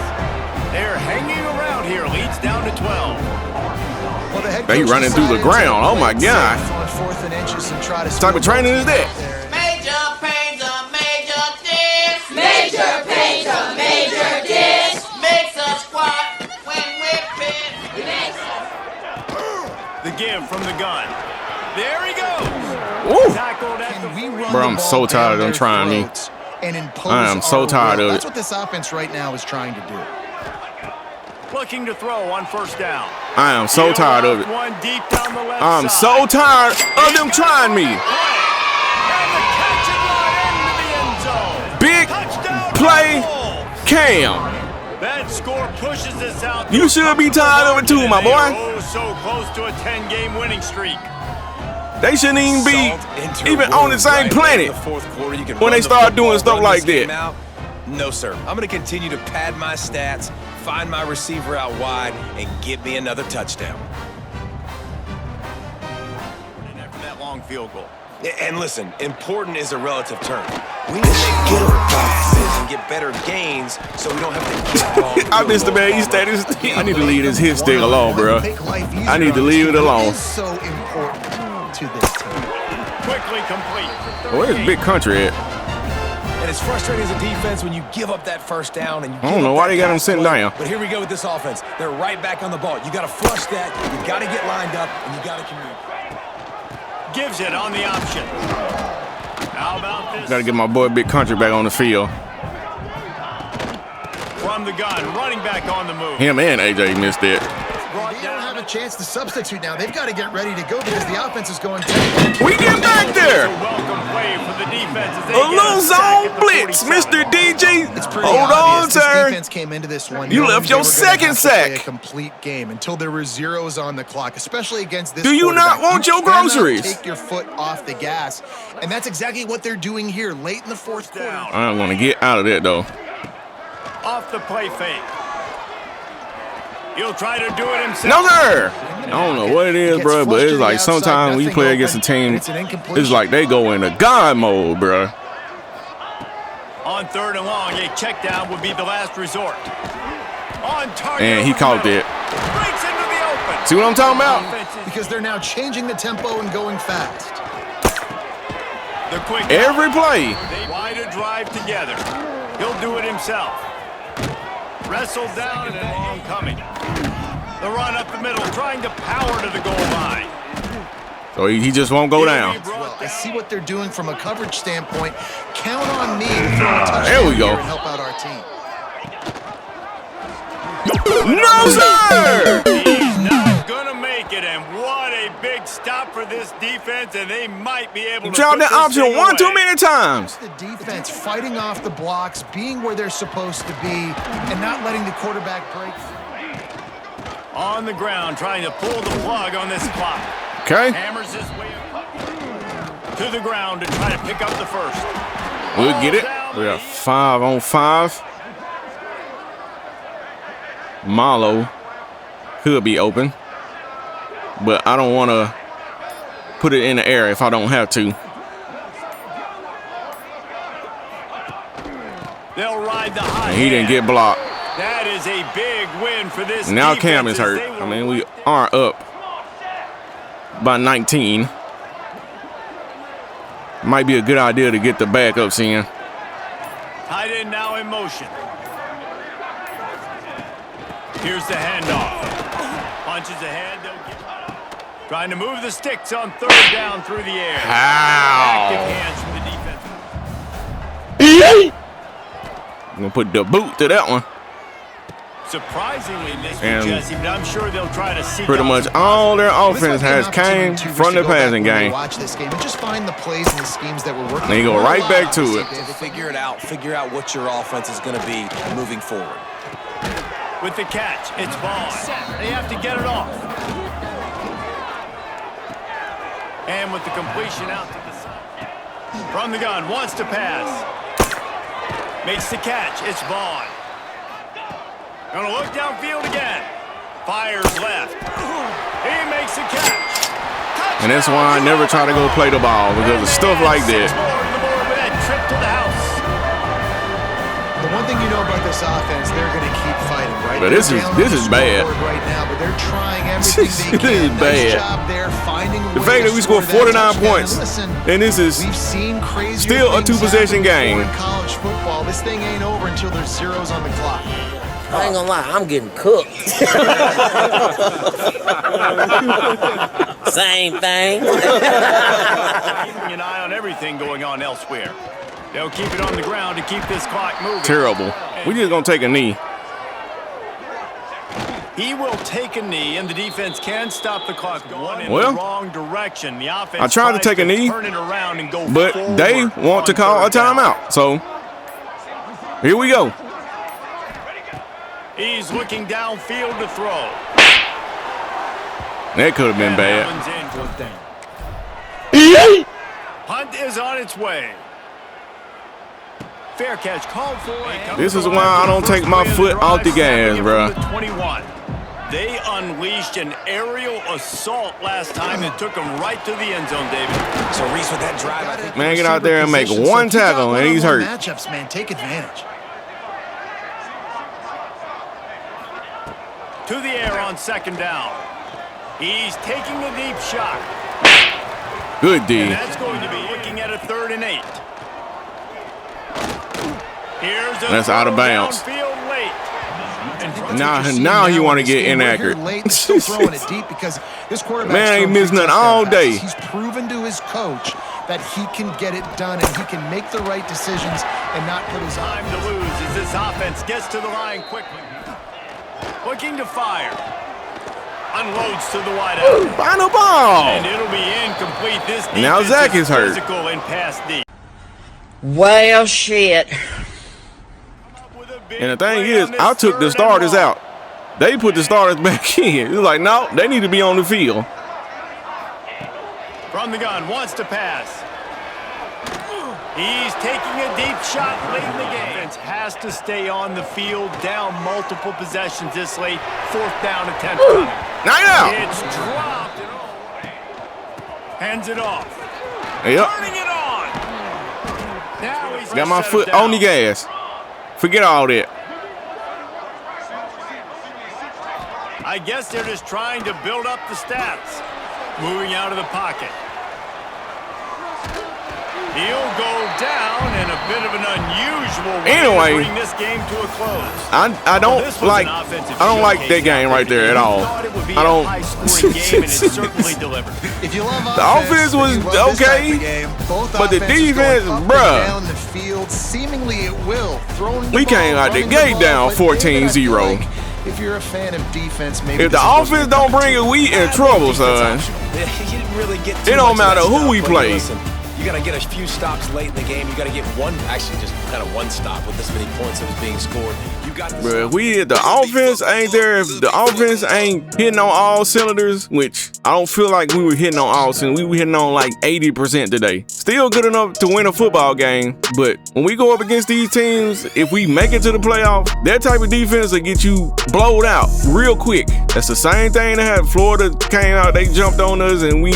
Speaker 2: They're hanging around here. Leads down to 12.
Speaker 3: Well, the head
Speaker 1: They
Speaker 3: coach
Speaker 1: running through the
Speaker 3: decided to
Speaker 1: ground. Oh, my
Speaker 3: play
Speaker 1: God.
Speaker 3: safe on 4th and inches and try to
Speaker 1: What type of training is that?
Speaker 9: Major painter, major dish. Major painter, major dish. Makes us squat when we're pit.
Speaker 2: The give from the gun. There he goes.
Speaker 1: Woo.
Speaker 2: Tackled at the
Speaker 3: We run
Speaker 1: Bro,
Speaker 3: the
Speaker 1: I'm
Speaker 3: ball
Speaker 1: so tired of them
Speaker 3: down their
Speaker 1: trying me.
Speaker 3: throats and impose
Speaker 1: I am so
Speaker 3: our
Speaker 1: tired
Speaker 3: will.
Speaker 1: of
Speaker 3: That's
Speaker 1: it.
Speaker 3: what this offense right now is trying to do.
Speaker 2: looking to throw on first down.
Speaker 1: I am so tired of it.
Speaker 2: One deep down the left
Speaker 1: I'm
Speaker 2: side.
Speaker 1: so tired of them trying me.
Speaker 2: And the catch and run into the end zone.
Speaker 1: Big
Speaker 2: Touchdown,
Speaker 1: play
Speaker 2: Rebels.
Speaker 1: Cam.
Speaker 2: That score pushes us out.
Speaker 1: You should be tired of it too, my boy.
Speaker 2: Oh, so close to a 10-game winning streak.
Speaker 1: They shouldn't even be even on the same planet
Speaker 4: The fourth quarter, you can
Speaker 1: when
Speaker 4: run
Speaker 1: they
Speaker 4: the
Speaker 1: start
Speaker 4: football,
Speaker 1: doing stuff
Speaker 4: run
Speaker 1: like
Speaker 4: this game
Speaker 1: that.
Speaker 4: out. No, sir. I'm going to continue to pad my stats, find my receiver out wide, and get me another touchdown.
Speaker 2: And after that long field goal.
Speaker 4: And listen, important is a relative term. We need to make better passes and get better gains so we don't have to keep
Speaker 1: I missed the man. He stayed his I need to leave this hit stick alone, bro. I need to leave it alone.
Speaker 3: It's so important to this team.
Speaker 2: Quickly complete.
Speaker 1: Where's Big Country at?
Speaker 4: And it's frustrating as a defense when you give up that first down and you
Speaker 1: I don't know why they got him sitting down.
Speaker 4: But here we go with this offense. They're right back on the ball. You got to flush that. You got to get lined up, and you got to communicate.
Speaker 2: Gives it on the option. How about this?
Speaker 1: Gotta get my boy Big Country back on the field.
Speaker 2: From the gun, running back on the move.
Speaker 1: Him and AJ missed it.
Speaker 3: They don't have a chance to substitute now. They've got to get ready to go because the offense is going to.
Speaker 1: We get back there.
Speaker 2: A welcome play for the defense as they
Speaker 1: A little zone blitz, Mr. DG. Hold on, sir.
Speaker 3: This defense came into this one.
Speaker 1: You left your second sack.
Speaker 3: A complete game until there were zeros on the clock, especially against this.
Speaker 1: Do you not want your groceries?
Speaker 3: Take your foot off the gas, and that's exactly what they're doing here late in the fourth quarter.
Speaker 1: I don't want to get out of that though.
Speaker 2: Off the play fake. He'll try to do it himself.
Speaker 1: No, sir. I don't know what it is, bro, but it's like sometimes when you play against a team, it's like they go into God mode, bro.
Speaker 2: On 3rd and long, a check down would be the last resort. On target.
Speaker 1: And he caught that.
Speaker 2: Breaks into the open.
Speaker 1: See what I'm talking about?
Speaker 3: Because they're now changing the tempo and going fast.
Speaker 2: The quick
Speaker 1: Every play.
Speaker 2: They wide a drive together. He'll do it himself. Wrestled down and long coming. The run up the middle, trying to power to the goal line.
Speaker 1: So he just won't go down.
Speaker 3: Well, I see what they're doing from a coverage standpoint. Count on me to throw a touchdown
Speaker 1: there we go.
Speaker 3: here and help out our team.
Speaker 1: No, sir!
Speaker 2: He's not gonna make it, and what a big stop for this defense, and they might be able to
Speaker 1: Dropped that option one too many times.
Speaker 3: The defense fighting off the blocks, being where they're supposed to be, and not letting the quarterback break.
Speaker 2: On the ground, trying to pull the plug on this clock.
Speaker 1: Okay.
Speaker 2: Hammers his way to the ground to try to pick up the first.
Speaker 1: We'll get it. We got 5 on 5. Marlowe could be open, but I don't want to put it in the air if I don't have to.
Speaker 2: They'll ride the high.
Speaker 1: And he didn't get blocked.
Speaker 2: That is a big win for this.
Speaker 1: Now Cam is hurt. I mean, we are up by 19. Might be a good idea to get the backups in.
Speaker 2: Tight end now in motion. Here's the handoff. Punches ahead. Trying to move the sticks on 3rd down through the air.
Speaker 1: How?
Speaker 2: Active hands from the defense.
Speaker 1: I'm going to put the boot to that one.
Speaker 2: Surprisingly,
Speaker 1: And
Speaker 2: Jesse, but I'm sure they'll try to seek
Speaker 1: pretty much all their offense has came from the passing game.
Speaker 3: Watch this game and just find the plays and the schemes that were working.
Speaker 1: They go right back to it.
Speaker 4: Figure it out. Figure out what your offense is going to be moving forward.
Speaker 2: With the catch, it's Vaughn. They have to get it off. And with the completion out to the side. From the gun, wants to pass. Makes the catch, it's Vaughn. Gonna look downfield again. Fires left. He makes the catch. Touchdown.
Speaker 1: And that's why I never try to go play the ball, because of stuff like that.
Speaker 2: Trip to the house.
Speaker 3: The one thing you know about this offense, they're going to keep fighting, right?
Speaker 1: But this is bad.
Speaker 3: Right now, but they're trying everything they
Speaker 1: This is
Speaker 3: can.
Speaker 1: bad.
Speaker 3: Nice job there, finding a
Speaker 1: The
Speaker 3: way
Speaker 1: fact that we scored 49 points,
Speaker 3: Listen,
Speaker 1: and this is
Speaker 3: we've seen crazy
Speaker 1: still a 2-possession game.
Speaker 3: In college football, this thing ain't over until there's zeros on the clock.
Speaker 10: I ain't gonna lie, I'm getting cooked. Same thing.
Speaker 2: Keeping an eye on everything going on elsewhere. They'll keep it on the ground to keep this clock moving.
Speaker 1: Terrible. We just gonna take a knee.
Speaker 2: He will take a knee, and the defense can stop the clock going in the wrong direction. The offense
Speaker 1: I tried to take a knee,
Speaker 2: turn it around and go
Speaker 1: but they want to call a timeout. So here we go.
Speaker 2: He's looking downfield to throw.
Speaker 1: That could have been bad.
Speaker 2: Punt is on its way. fair catch called for.
Speaker 1: This is why I don't take my foot off the gas, bro.
Speaker 2: 21. They unleashed an aerial assault last time and took them right to the end zone, David.
Speaker 4: So Reese with that drive, I think
Speaker 1: man, get out there and make one tackle, and he's hurt.
Speaker 3: Matchups, man, take advantage.
Speaker 2: To the air on second down. He's taking a deep shot.
Speaker 1: Good D.
Speaker 2: And that's going to be looking at a 3rd and 8.
Speaker 1: That's out of bounds. Now you want to get inaccurate.
Speaker 3: Still throwing it deep because this quarterback
Speaker 1: man ain't missed nothing all day.
Speaker 3: He's proven to his coach that he can get it done and he can make the right decisions and not put his
Speaker 2: time to lose as this offense gets to the line quickly. Looking to fire. Unloads to the wideout.
Speaker 1: Final ball.
Speaker 2: And it'll be incomplete. This
Speaker 1: now Zach is hurt.
Speaker 2: Physical and pass deep.
Speaker 10: Well, shit.
Speaker 1: And the thing is, I took the starters out. They put the starters back in. It's like, no, they need to be on the field.
Speaker 2: From the gun, wants to pass. He's taking a deep shot late in the game. Defense has to stay on the field, down multiple possessions this late. 4th down attempt.
Speaker 1: Now.
Speaker 2: It's dropped. Hands it off.
Speaker 1: Yep.
Speaker 2: Turning it on. Now he's
Speaker 1: got my foot on the gas. Forget all that.
Speaker 2: I guess they're just trying to build up the stats. Moving out of the pocket. He'll go down in a bit of an unusual way to bring this game to a close.
Speaker 1: I don't like that game right there at all. I don't.
Speaker 2: If you love
Speaker 1: the offense was okay, but the defense, bruh.
Speaker 3: Down the field, seemingly it will.
Speaker 1: We came out the gate down 14-0.
Speaker 3: If you're a fan of defense, maybe
Speaker 1: if the offense don't bring it, we in trouble, son. It don't matter who we play.
Speaker 4: You got to get a few stops late in the game. You got to get one, actually just kind of one stop with this many points that was being scored. You got
Speaker 1: the offense ain't there. If the offense ain't hitting on all cylinders, which I don't feel like we were hitting on all cylinders. We were hitting on like 80% today. Still good enough to win a football game. But when we go up against these teams, if we make it to the playoff, that type of defense will get you blowed out real quick. That's the same thing that happened. Florida came out, they jumped on us, and we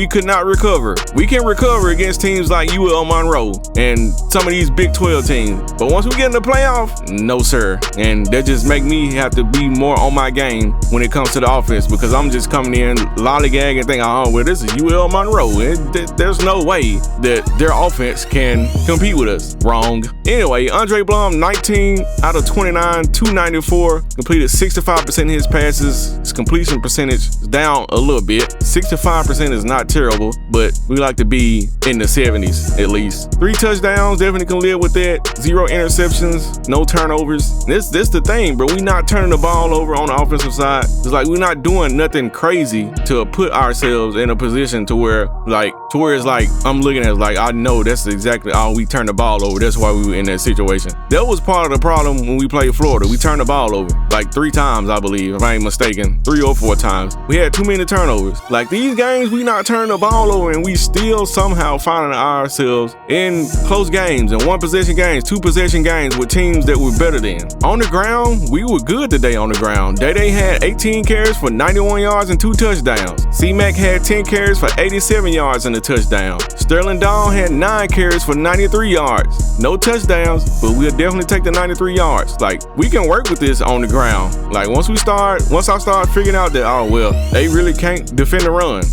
Speaker 1: could not recover. We can recover against teams like UL Monroe and some of these Big 12 teams. But once we get in the playoff, no sir. And that just make me have to be more on my game when it comes to the offense, because I'm just coming in lollygag and thinking, oh, well, this is UL Monroe. There's no way that their offense can compete with us. Wrong. Anyway, Andre Blum, 19 out of 29, 294, completed 65% of his passes. His completion percentage is down a little bit. 65% is not terrible, but we like to be in the 70s at least. 3 touchdowns, definitely can live with that. 0 interceptions, no turnovers. This the thing, bro. We not turning the ball over on the offensive side. It's like we're not doing nothing crazy to put ourselves in a position to where it's like I'm looking at it like I know that's exactly how we turn the ball over. That's why we were in that situation. That was part of the problem when we played Florida. We turned the ball over like 3 times, I believe, if I ain't mistaken. 3 or 4 times. We had too many turnovers. Like these games, we not turning the ball over, and we still somehow finding ourselves in close games and 1-possession games, 2-possession games with teams that we're better than. On the ground, we were good today on the ground. Day had 18 carries for 91 yards and 2 touchdowns. C-Mac had 10 carries for 87 yards and a touchdown. Sterling Dawn had 9 carries for 93 yards. No touchdowns, but we'll definitely take the 93 yards. Like, we can work with this on the ground. Like, once I start figuring out that, oh, well, they really can't defend the run.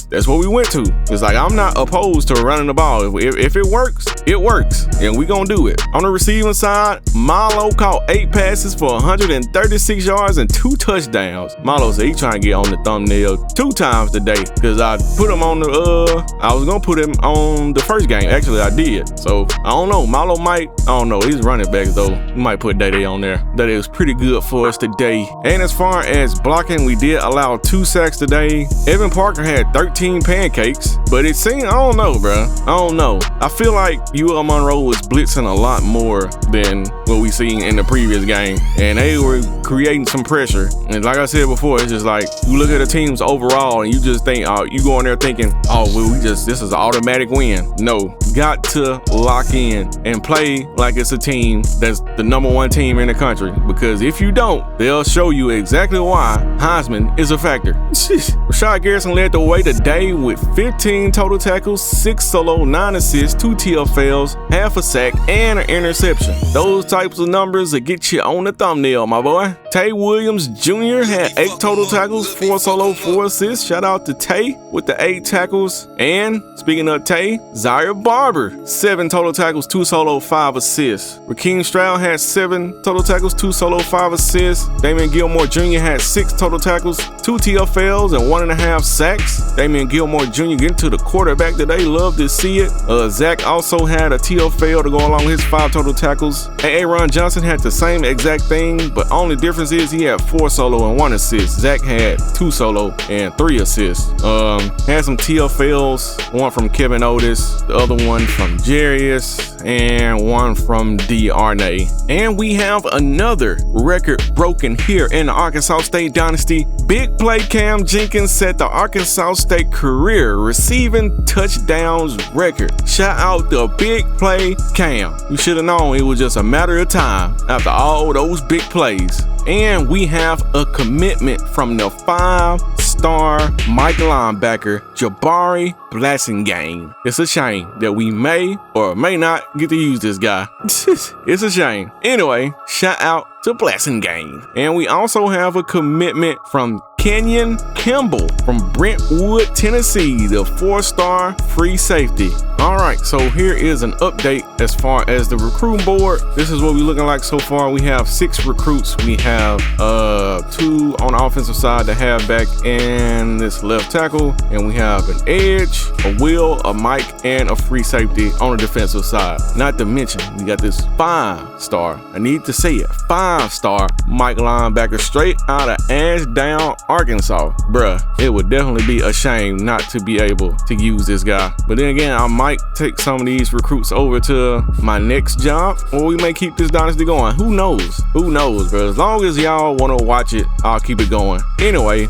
Speaker 1: That's what we went to. It's like, I'm not opposed to running the ball. If it works, it works. And we gonna do it. On the receiving side, Milo caught 8 passes for 136 yards and 2 touchdowns. Milo said he trying to get on the thumbnail 2 times today, because I put him on I was gonna put him on the first game. Actually, I did. So, I don't know. Milo might, I don't know. He's running back though. We might put Day on there. That is pretty good for us today. And as far as blocking, we did allow 2 sacks today. Evan Parker had 13 pancakes, but it seemed, I don't know, bro. I don't know. I feel like UL Monroe was blitzing a lot more than what we seen in the previous game. And they were creating some pressure. And like I said before, it's just like you look at the teams overall and you just think, you go in there thinking, oh, well, this is an automatic win. No, got to lock in and play like it's a team that's the #1 team in the country. Because if you don't, they'll show you exactly why Heisman is a factor. Rashad Garrison led the way today with 15 total tackles, 6 solo, 9 assists, 2 TFLs, half a sack, and an interception. Those types of numbers that get you on the thumbnail, my boy. Tay Williams Jr. had 8 total tackles, 4 solo, 4 assists. Shout out to Tay with the 8 tackles. And speaking of Tay, Zaire Barber, 7 total tackles, 2 solo, 5 assists. Rakeem Stroud had 7 total tackles, 2 solo, 5 assists. Damian Gilmore Jr. had 6 total tackles, 2 TFLs, and 1.5 sacks. Damian Gilmore Jr. getting to the quarterback today. Love to see it. Zach also had a TFL to go along with his 5 total tackles. Aaron Johnson had the same exact thing, but only difference is he had 4 solo and 1 assist. Zach had 2 solo and 3 assists. Had some TFLs, one from Kevin Otis, the other one from Jarius, and one from D. Arnay. And we have another record broken here in the Arkansas State Dynasty. Big play Cam Jenkins set the Arkansas State career receiving touchdowns record. Shout out the big play Cam. You should have known it was just a matter of time after all those big plays. And we have a commitment from the 5-star Mike linebacker Jabari Blasingame. It's a shame that we may or may not get to use this guy. It's a shame. Anyway, shout out to Blasingame. And we also have a commitment from Kenyon Kimball from Brentwood, Tennessee, the 4-star free safety. All right, so here is an update as far as the recruiting board. This is what we're looking like so far. We have 6 recruits. We have 2 on the offensive side, the halfback and this left tackle, and we have an edge, a Will, a Mike, and a free safety on the defensive side. Not to mention, we got this 5-star, I need to say it, 5-star Mike linebacker straight out of Ashdown, Arkansas. Bruh, it would definitely be a shame not to be able to use this guy. But then again, I might take some of these recruits over to my next job, or we may keep this dynasty going. Who knows? Who knows, bro? As long as y'all want to watch it, I'll keep it going. Anyway,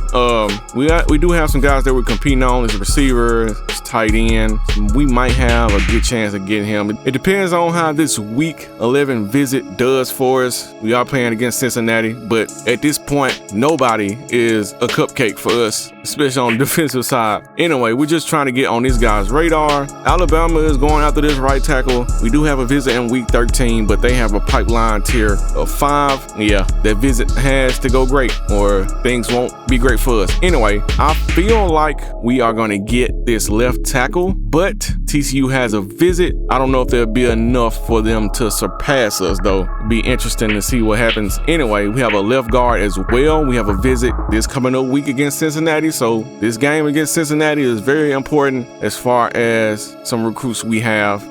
Speaker 1: we do have some guys that we're competing on. It's a receiver, it's tight end. We might have a good chance of getting him. It depends on how this week 11 visit does for us. We are playing against Cincinnati, but at this point, nobody is a cupcake for us, especially on the defensive side. Anyway, we're just trying to get on this guy's radar. Alabama is going after this right tackle. We do have a visit in week 13, but they have a pipeline tier of 5. Yeah, that visit has to go great or things won't be great for us. Anyway, I feel like we are going to get this left tackle, but TCU has a visit. I don't know if there'll be enough for them to surpass us, though. Be interesting to see what happens. Anyway, we have a left guard as well. We have a visit this coming up week against Cincinnati, so this game against Cincinnati is very important as far as some recruits we have.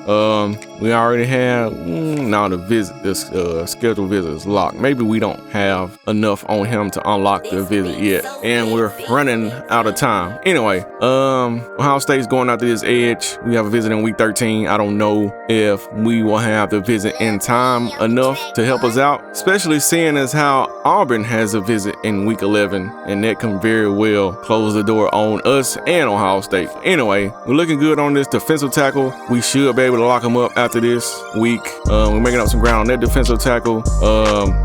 Speaker 1: We already have the scheduled visit is locked. Maybe we don't have enough on him to unlock the visit yet, and we're running out of time. Anyway, Ohio State's going after this edge. We have a visit in week 13. I don't know if we will have the visit in time enough to help us out, especially seeing as how Auburn has a visit in week 11, and that can very well close the door on us and Ohio State. Anyway, we're looking good on this defensive tackle. We should be able to lock him up after this week. We're making up some ground on that defensive tackle.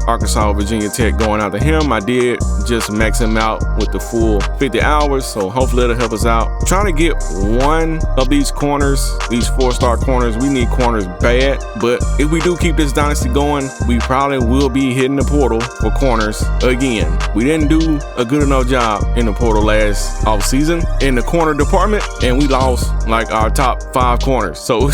Speaker 1: Arkansas, Virginia Tech going after him. I did just max him out with the full 50 hours, so hopefully it'll help us out. I'm trying to get one of these corners, these 4-star corners. We need corners bad, but if we do keep this dynasty going, we probably will be hitting the portal for corners again. We didn't do a good enough job in the portal last offseason in the corner department, and we lost like our top 5 corners. So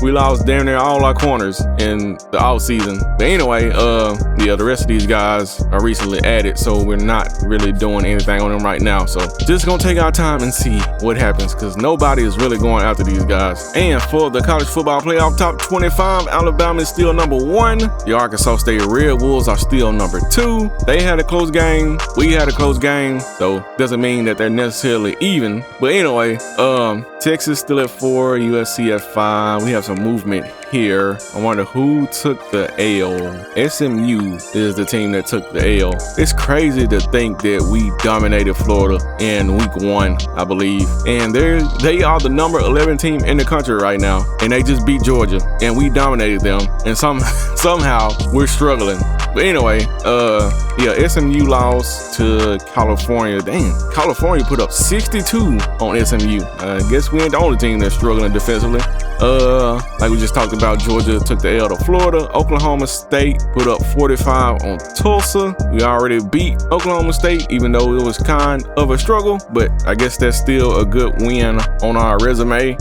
Speaker 1: we lost damn near all our corners in the offseason. But anyway, the rest of these guys are recently added, so we're not really doing anything on them right now. So just gonna take our time and see what happens, because nobody is really going after these guys. And for the college football playoff top 25, Alabama is still number 1. The Arkansas State Red Wolves are still number 2. They had a close game. We had a close game, so doesn't mean that they're necessarily even. But anyway, Texas still at 4, USC at 5. We have some movement here. I wonder who took the L. SMU is the team that took the L. It's crazy to think that we dominated Florida in week 1, I believe. And they are the number 11 team in the country right now. And they just beat Georgia. And we dominated them. And somehow we're struggling. But anyway, yeah, SMU lost to California. Damn, California put up 62 on SMU. I guess we ain't the only team that's struggling defensively. Like we just talked about, Georgia took the L to Florida. Oklahoma State put up 45 on Tulsa. We already beat Oklahoma State, even though it was kind of a struggle, but I guess that's still a good win on our resume.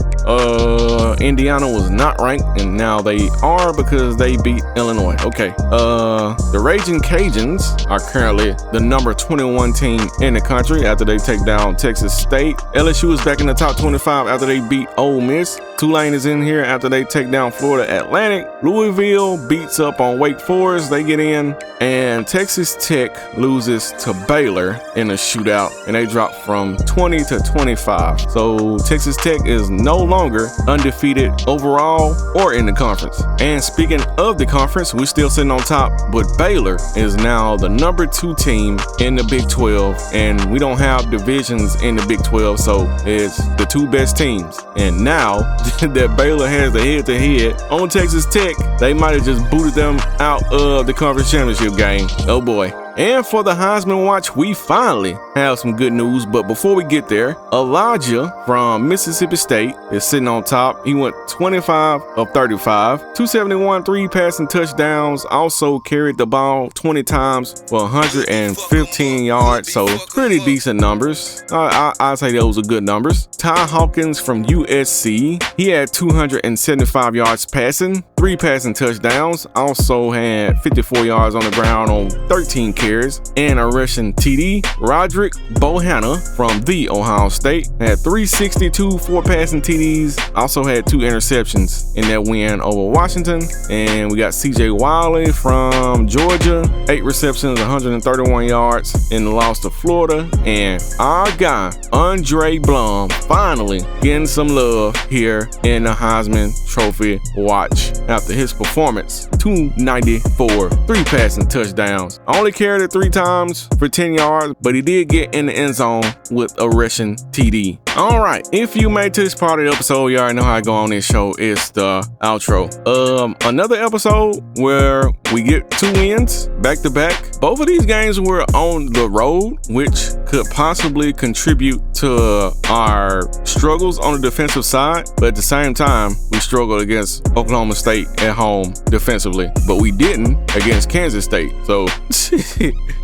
Speaker 1: Indiana was not ranked, and now they are because they beat Illinois. Okay. The Raging Cajuns are currently the number 21 team in the country after they take down Texas State. LSU is back in the top 25 after they beat Ole Miss. Tulane is in here after they take down Florida Atlantic. Louisville beats up on Wake Forest. They get in. And Texas Tech loses to Baylor in a shootout, and they drop from 20 to 25. So Texas Tech is no longer undefeated overall or in the conference. And speaking of the conference, we're still sitting on top, but Baylor is now the number 2 team in the Big 12, and we don't have divisions in the Big 12, so it's the 2 best teams. And now that Baylor has the head-to-head on Texas Tech, they might have just booted them out of the conference championship game. Oh boy. And for the Heisman Watch, we finally have some good news. But before we get there, Elijah from Mississippi State is sitting on top. He went 25 of 35, 271, 3 passing touchdowns. Also carried the ball 20 times for 115 yards. So pretty decent numbers. I'd say those are good numbers. Ty Hawkins from USC, he had 275 yards passing, 3 passing touchdowns. Also had 54 yards on the ground on 13 carries and a rushing TD. Roderick Bohanna from the Ohio State had 362, 4 passing TDs. Also had 2 interceptions in that win over Washington. And we got CJ Wiley from Georgia, 8 receptions, 131 yards in the loss to Florida. And our guy, Andre Blum, finally getting some love here in the Heisman Trophy Watch after his performance. 294, 3 passing touchdowns. Only carried it 3 times for 10 yards, but he did get in the end zone with a rushing TD. All right, if you made to this part of the episode, you already know how I go on this show. It's the outro. Another episode where we get 2 wins back to back. Both of these games were on the road, which could possibly contribute to our struggles on the defensive side. But at the same time, we struggled against Oklahoma State at home defensively, but we didn't against Kansas State. So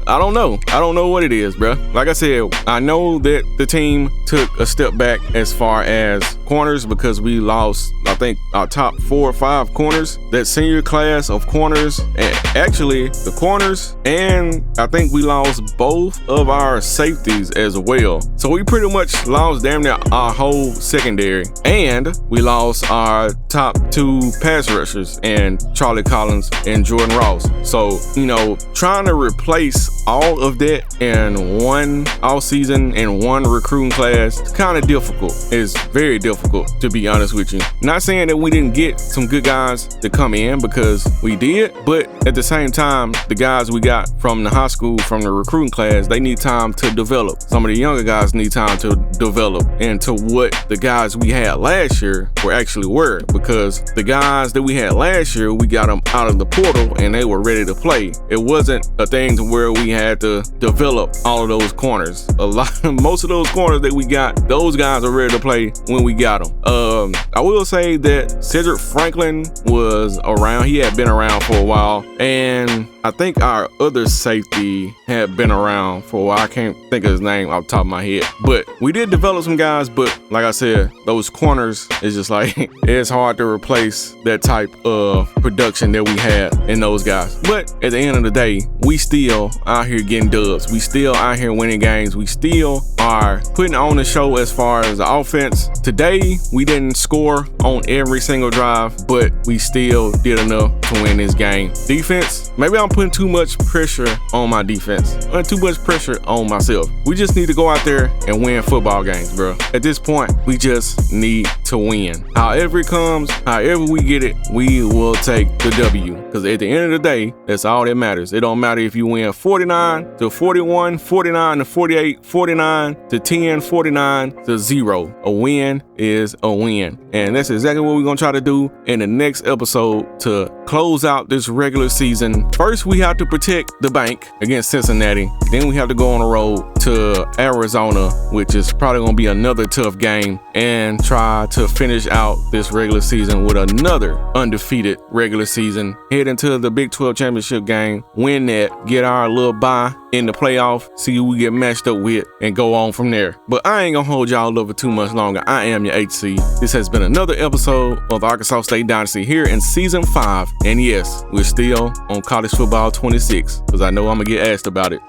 Speaker 1: I don't know. I don't know what it is, bro. Like I said, I know that the team took a step back as far as corners because we lost, I think, our top 4 or 5 corners. That senior class of corners, and actually the corners, and I think we lost both of our safeties as well. So we pretty much lost damn near our whole secondary, and we lost our top 2 pass rushers, and Charlie Collins and Jordan Ross. So, you know, trying to replace all of that in one offseason and one recruiting class is kind of difficult. It's very difficult, to be honest with you. Not saying that we didn't get some good guys to come in, because we did, but at the same time, the guys we got from the high school, from the recruiting class, they need time to develop. Some of the younger guys need time to develop into what the guys we had last year were, because the guys that we had last year, we got them out of the portal and they were ready to play. It wasn't a thing to where we had to develop all of those corners. Most of those corners that we got, those guys are ready to play when we got them. I will say that Cedric Franklin was around. He had been around for a while, and I think our other safety had been around for a while. I can't think of his name off the top of my head, but we did develop some guys. But like I said, those corners is just like it's hard to replace that type of production that we had in those guys. But at the end of the day, we still out here getting dubs. We still out here winning games. We still are putting on the show as far as the offense. Today, we didn't score on every single drive, but we still did enough to win this game. Defense, maybe I'm putting too much pressure on my defense, or too much pressure on myself. We just need to go out there and win football games, bro. At this point, we just need to win. However it comes, however we get it, we will take the W. Because at the end of the day, that's all that matters. It don't matter if you win 49-41, 49-48, 49-10, 49-0. A win is a win. And that's exactly what we're going to try to do in the next episode to close out this regular season. First, we have to protect the bank against Cincinnati. Then we have to go on the road to Arizona, which is probably going to be another tough game, and try to finish out this regular season with another undefeated regular season. Head into the Big 12 championship game, win that, get our little bye in the playoff, see who we get matched up with, and go on from there. But I ain't gonna hold y'all over too much longer. I am your HC. This has been another episode of the Arkansas State Dynasty here in season 5. And yes, we're still on college football 26, because I know I'm gonna get asked about it.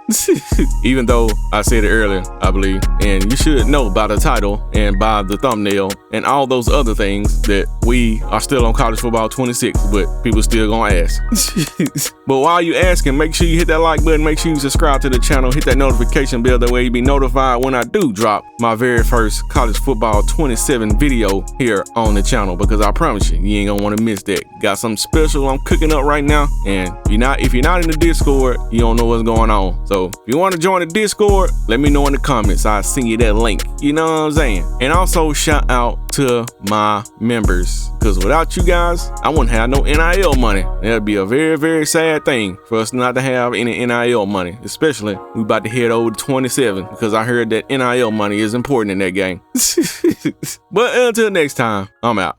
Speaker 1: Even though I said it earlier, I believe. And you should know by the title and by the thumbnail and all those other things that we are still on college football 26, but people still gonna ask. But while you asking, make sure you hit that like button, make sure you subscribe to the channel, hit that notification bell, that way you be notified when I do drop my very first college football 27 video here on the channel, because I promise you, you ain't gonna want to miss that. Got something special I'm cooking up right now, and if you're not in the Discord, you don't know what's going on. So if you want to join the Discord, let me know in the comments. I'll send you that link. You know what I'm saying? And also shout out to my members, because without you guys, I wouldn't have no NIL money. That'd be a very, very sad thing for us not to have any NIL money, especially we about to head over to 27, because I heard that NIL money is important in that game. But until next time, I'm out.